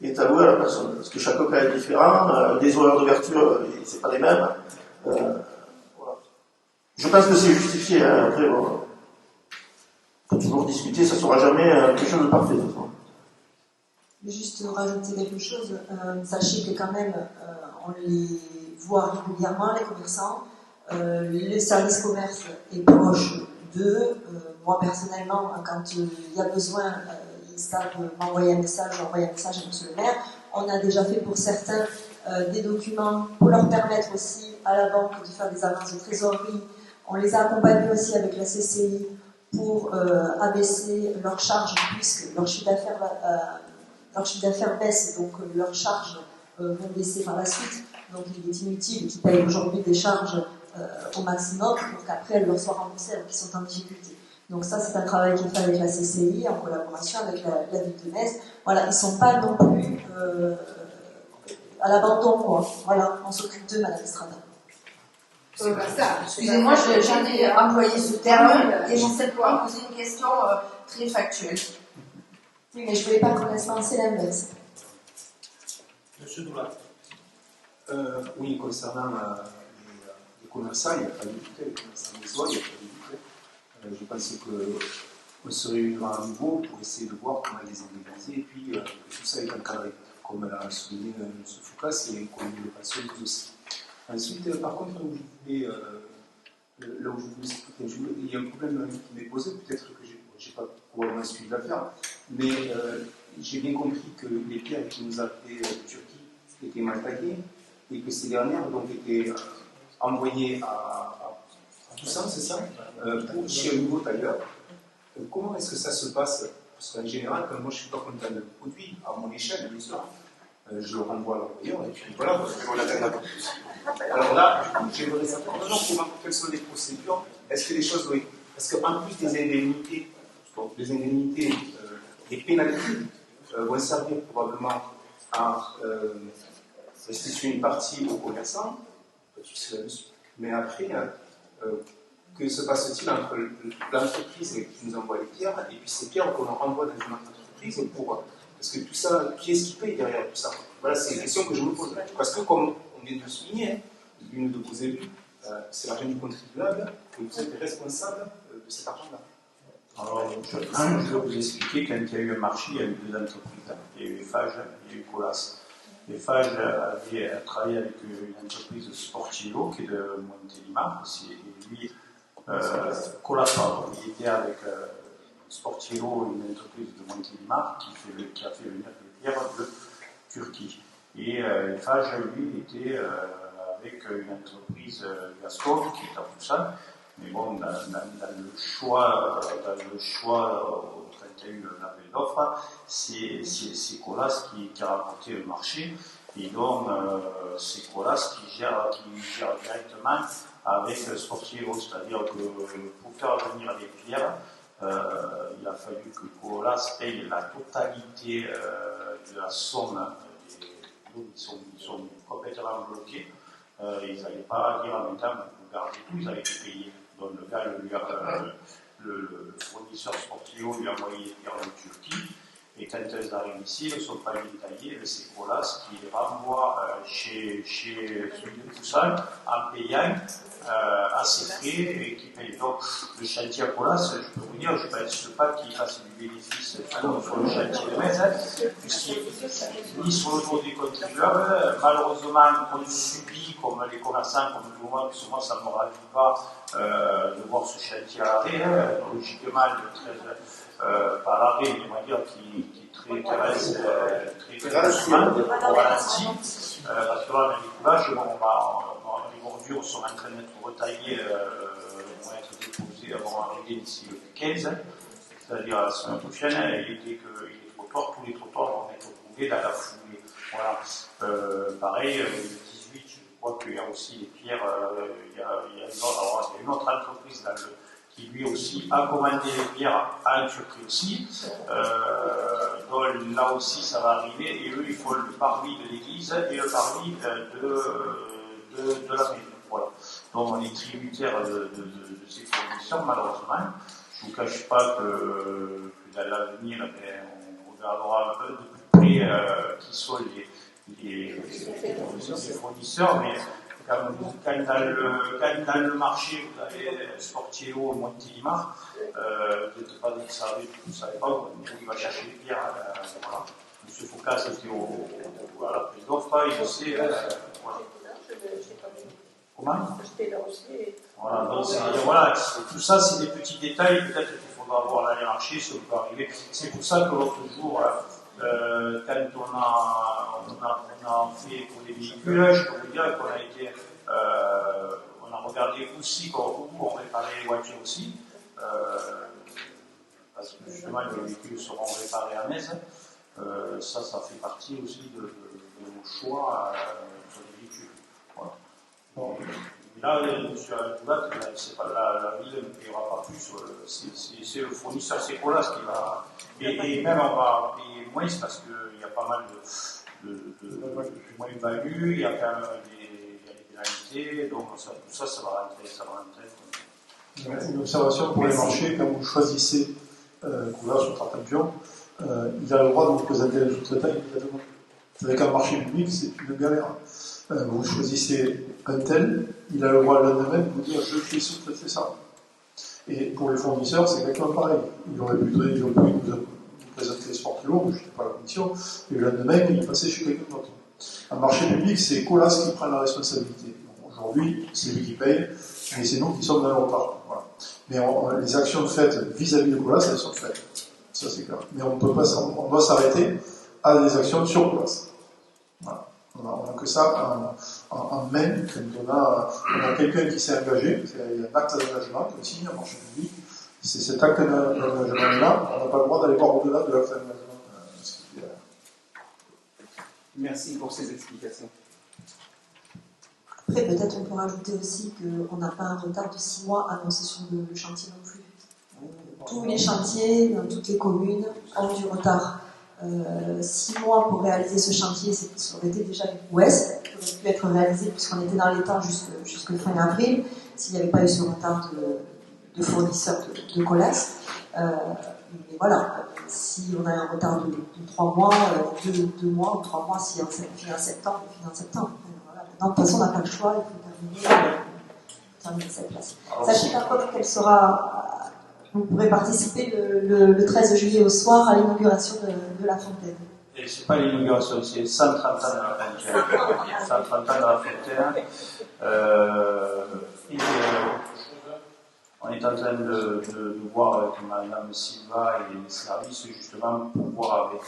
est alloué à la personne. Parce que chaque cas est différent, les horaires d'ouverture, c'est pas les mêmes. Voilà. Je pense que c'est justifié. Hein. Après, on peut toujours discuter, ça ne sera jamais quelque chose de parfait. Juste rajouter quelque chose. Sachez que quand même, on les voit régulièrement, les commerçants. Le service commerce est proche d'eux. Moi, personnellement, quand il y a besoin, ils savent m'envoyer un message, j'envoie un message à monsieur le maire. On a déjà fait pour certains des documents pour leur permettre aussi à la banque de faire des avances de trésorerie. On les a accompagnés aussi avec la CCI pour abaisser leurs charges, puisque leur chiffre d'affaires baisse, donc leurs charges vont baisser par la suite. Donc il est inutile qu'ils payent aujourd'hui des charges au maximum pour qu'après elles leur soient remboursées alors qu'ils sont en difficulté. Donc ça, c'est un travail qui est fait avec la CCI en collaboration avec la ville de Metz. Voilà, ils ne sont pas non plus à l'abandon, quoi. Voilà, on s'occupe d'eux, Madame Estrada. Excusez-moi, j'en ai employé ce terme et je sais pas poser une question très factuelle. Oui, mais je ne voulais pas qu'on laisse penser l'inverse. Monsieur Doula. Oui, concernant les commerçants, il n'y a pas de doute, les commerçants des oies, il n'y a pas de doute. Je pense qu'on se réunira à nouveau pour essayer de voir comment les indemniser et puis que tout ça est encadré, comme l'a souligné M. Foucasse et comme nous le pensons nous aussi. Ensuite, par contre, là où je voulais expliquer, il y a un problème qui m'est posé, peut-être que je n'ai pas probablement suivi l'affaire, mais j'ai bien compris que les pierres qui nous appelaient de Turquie étaient mal taguées et que ces dernières donc étaient envoyées à Toussaint, c'est ça, chez un nouveau tailleur. Comment est-ce que ça se passe? Parce qu'en général, quand moi je ne suis pas content de produit, à mon échelle, bien sûr, je le renvoie à l'envoyeur et puis voilà, parce que on attend pas plus. Alors là, du coup, j'aimerais savoir quelles sont les procédures. Est-ce que les choses doivent. Parce qu'en plus des indemnités, les pénalités vont servir probablement à restituer une partie aux commerçants, mais après, que se passe-t-il entre l'entreprise qui nous envoie les pierres et puis ces pierres qu'on renvoie dans une autre entreprise parce que tout ça, qui est-ce qui paye derrière tout ça? Voilà, c'est une question que je me pose. Parce que comme on vient de le souligner, l'une de vos élus, c'est l'argent du contribuable, et vous êtes responsable de cet argent-là. Alors, je vais vous expliquer, quand il y a eu un marché, il y a eu deux entreprises. Il y a eu Eiffage, il y a eu Colas. Eiffage avait travaillé avec une entreprise Sportivo, qui est de Montélimar, et lui, Colas, pardon, il était avec Sportivo, une entreprise de Montélimar, qui a fait venir des pierres de Turquie. Et Eiffage, lui, était avec une entreprise Gascon, qui est à Poussin. Mais bon, dans le choix, quand il y a eu l'appel d'offres, c'est Colas qui a rapporté le marché, et donc c'est Colas qui gère directement avec Sportivo, c'est-à-dire que pour faire venir les pierres, il a fallu que Colas paye la totalité de la somme. Ils sont complètement bloqués. Ils n'allaient pas dire en même temps, vous gardez tout, ils avaient tout payé. Donc le gars, le fournisseur Sportivo lui a envoyé les pierres en Turquie, et quand elles arrivent ici, elles ne sont pas bien taillées, c'est Colas qui les renvoie chez celui de Poussin en payant à ses frais et qui paye. Donc le chantier à Colas, je peux vous dire, je ne pense pas qu'il fasse du bénéfice sur le chantier de Metz, puisqu'il finit sur le dos des contribuables. Malheureusement, on subit, comme les commerçants, comme le moment, que moi ça ne me ravit pas de voir ce chantier à l'arrêt. Logiquement, par l'arrêt, on va dire, qui reste très doucement, au ralenti, parce que là, on a des coulages, les bordures sont en train d'être retaillées, vont être déposées, vont arriver d'ici le 15, c'est-à-dire la semaine prochaine, et dès que les trottoirs, tous les trottoirs vont être trouvés dans la foulée. Voilà. Pareil, le 18, je crois qu'il y a aussi les pierres, il y a une autre entreprise qui lui aussi a commandé les pierres en Turquie aussi. Donc là aussi ça va arriver, et eux ils font le parvis de l'église et le parvis de la ville. Voilà. Donc on est tributaire de ces fournisseurs, malheureusement. Je ne vous cache pas que dans l'avenir, on regardera un peu de plus près qui sont les fournisseurs, mais quand dans le marché, vous avez Sportivo, Montélimar, vous n'êtes pas, vous ne savez pas où il va chercher les pierres. Voilà. M. Foucault, c'était à la prise d'offre, il sait. Voilà. Comment? Voilà, donc voilà, tout ça, c'est des petits détails, peut-être qu'il faudra voir l'année marché, ça peut arriver. C'est pour ça que l'autre jour, quand on a fait pour les véhicules, je peux vous dire qu'on a été, on a regardé aussi où on réparait les voitures aussi, parce que justement les véhicules seront réparés à Metz. Ça fait partie aussi de nos choix sur les véhicules. Voilà. Bon, là, M. Alcoulat, c'est pas la ville ne payera pas plus, c'est le fournisseur, c'est Colas qui va. Et même on va payer moins parce qu'il y a pas mal de moins-value, il y a quand même des pénalités, donc tout ça va rentrer. Une observation pour les marchés, quand vous choisissez Colas ou Tartampion, il a le droit de vous présenter les sous-traitants immédiatement. Avec un marché public, c'est une galère. Vous choisissez un tel, il a le droit le lendemain de vous dire je fais sous-traiter ça. Et pour les fournisseurs, c'est exactement pareil. Il aurait pu nous présenter les Sportivo, je n'étais pas à la commission, et le lendemain, il passait chez quelqu'un d'autre. Un marché public, c'est Colas qui prend la responsabilité. Aujourd'hui, c'est lui qui paye, mais c'est nous qui sommes dans le retard. Voilà. Mais les actions faites vis-à-vis de Colas, elles sont faites. Ça, c'est clair. Mais on doit s'arrêter à des actions sur Colas. Voilà. On n'a que ça en main, quand on a quelqu'un qui s'est engagé, il y a un acte d'engagement qui est signé en marché public, c'est cet acte d'engagement-là, on n'a pas le droit d'aller voir au-delà de l'acte d'engagement. Merci pour ces explications. Après, peut-être on peut rajouter aussi qu'on n'a pas un retard de 6 mois annoncé sur le chantier non plus. Tous les chantiers, dans toutes les communes, ont du retard. 6 mois pour réaliser ce chantier, ça aurait été déjà une prouesse qui aurait pu être réalisé puisqu'on était dans les temps jusque fin avril. s'il n'y avait pas eu ce retard de fournisseurs de colas. Mais voilà, si on a un retard de 3 mois, 2 mois ou 3 mois, si on finit en septembre, on finit en septembre. Voilà. Maintenant, de toute façon, on n'a pas le choix, il faut terminer cette place. Sachez par contre qu'elle sera, vous pourrez participer le 13 juillet au soir à l'inauguration de la fontaine. Et c'est pas l'inauguration, c'est 130 ans de la fontaine. 130 ans de la fontaine. On est en train de voir avec Mme Silva et les services justement pour voir avec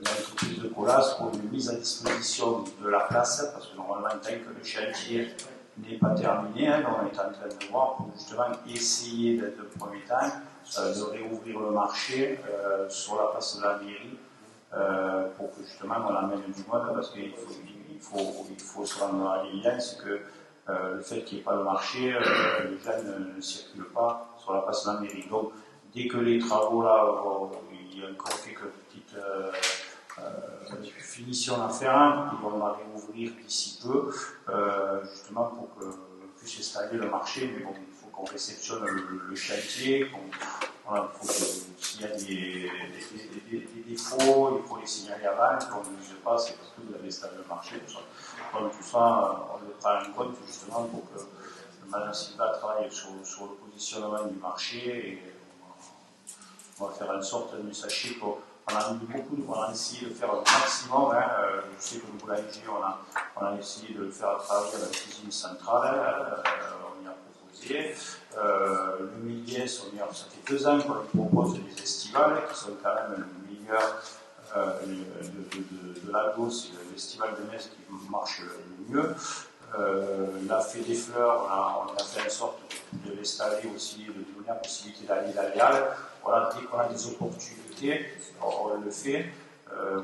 l'entreprise de Colas pour une mise à disposition de la place, parce que normalement, tant que le chantier n'est pas terminé, donc on est en train de voir pour justement essayer, dans le premier temps, de réouvrir le marché sur la place de la mairie pour que justement on amène du monde, parce qu'il faut se rendre à l'évidence que le fait qu'il n'y ait pas de marché, les gens ne circulent pas sur la place de la mairie. Donc, dès que les travaux là, il y a encore quelques petites finitions à faire, ils vont la réouvrir d'ici peu, justement pour qu'on puisse installer le marché. Mais bon, il faut qu'on réceptionne le chantier, s'il y a des défauts, il faut les signaler avant, qu'on ne dise pas, c'est parce que vous avez installé le marché, tout ça. Donc tout ça, on le prend en compte justement pour que Mme Silva travaille sur le positionnement du marché et on va faire en sorte, mais sachez qu'on a essayé de faire le maximum. Je sais que le boulanger, on a essayé de le faire travailler à la cuisine centrale, on y a proposé. Le Méliès, ça fait 2 ans qu'on lui propose des estivales qui sont quand même le meilleur de Lagos, c'est le festival de Metz qui marche le mieux. La Fée des Fleurs, on a fait en sorte de l'installer aussi, de donner la possibilité d'aller à l'Allial. Voilà, dès qu'on a des opportunités, on le fait.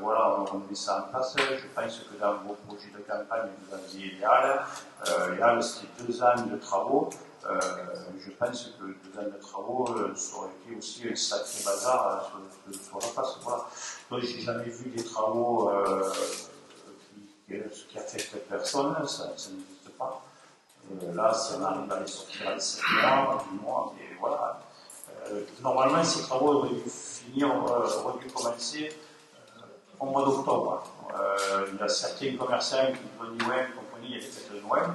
Voilà, on met ça en place. Je pense que dans vos projets de campagne, vous aviez l'Allial, c'était 2 ans de travaux. Je pense que 2 ans de travaux, ça aurait été aussi un sacré bazar sur la place. Voilà. Donc, j'ai jamais vu des travaux qui affectent personne, ça n'existe pas. Là, si on arrive à les sortir à 7 mois, 10 mois, et voilà. Normalement, ces travaux auraient dû commencer au mois d'octobre. Il y a certains commerçants qui nous ont dit ouais, compagnie, il y a des fêtes de Noël.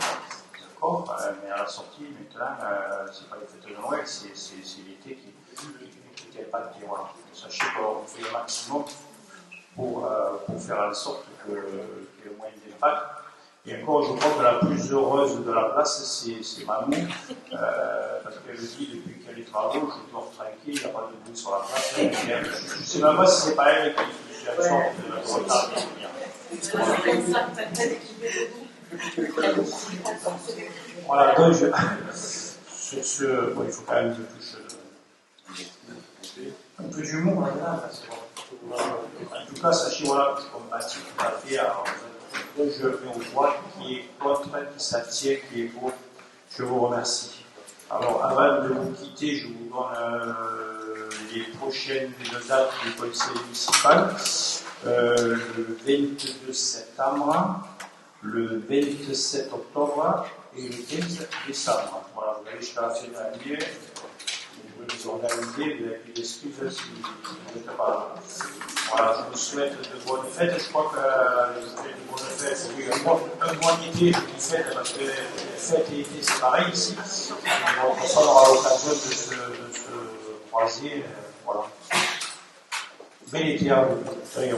Mais à la sortie, maintenant, c'est pas les fêtes de Noël, c'est l'été qui est impacté. Voilà. Sachez qu'on fait le maximum pour faire en sorte qu'il y ait le moins d'impact. Et encore, je crois que la plus heureuse de la place, c'est Mamou, parce qu'elle dit depuis qu'elle est travaux, je dors tranquille, il n'y a pas de bruit sur la place. Je ne sais même pas si c'est pas elle qui fait en sorte de retard. Voilà, donc sur ce, bon, il faut quand même que je touche un peu d'humour là-dedans, parce que en tout cas, sachez voilà, que je compatis tout à fait. Alors, je vais au voix qui est contre, qui s'abstient, qui est pour. Je vous remercie. Alors, avant de vous quitter, je vous donne les prochaines dates du conseil municipal. Le 22 septembre. Le 27 octobre et le 15 décembre. Voilà, vous allez jusqu'à la fin de l'année, vous vous organisez, vous avez des excuses si vous n'êtes pas là. Voilà, je vous souhaite de bonnes fêtes. Je crois que les fêtes de bonnes fêtes, oui, un mois d'été, je dis fête parce que fête et été c'est pareil ici. Donc, on aura l'occasion de se croiser. Voilà. Bel été à vous. Très bien.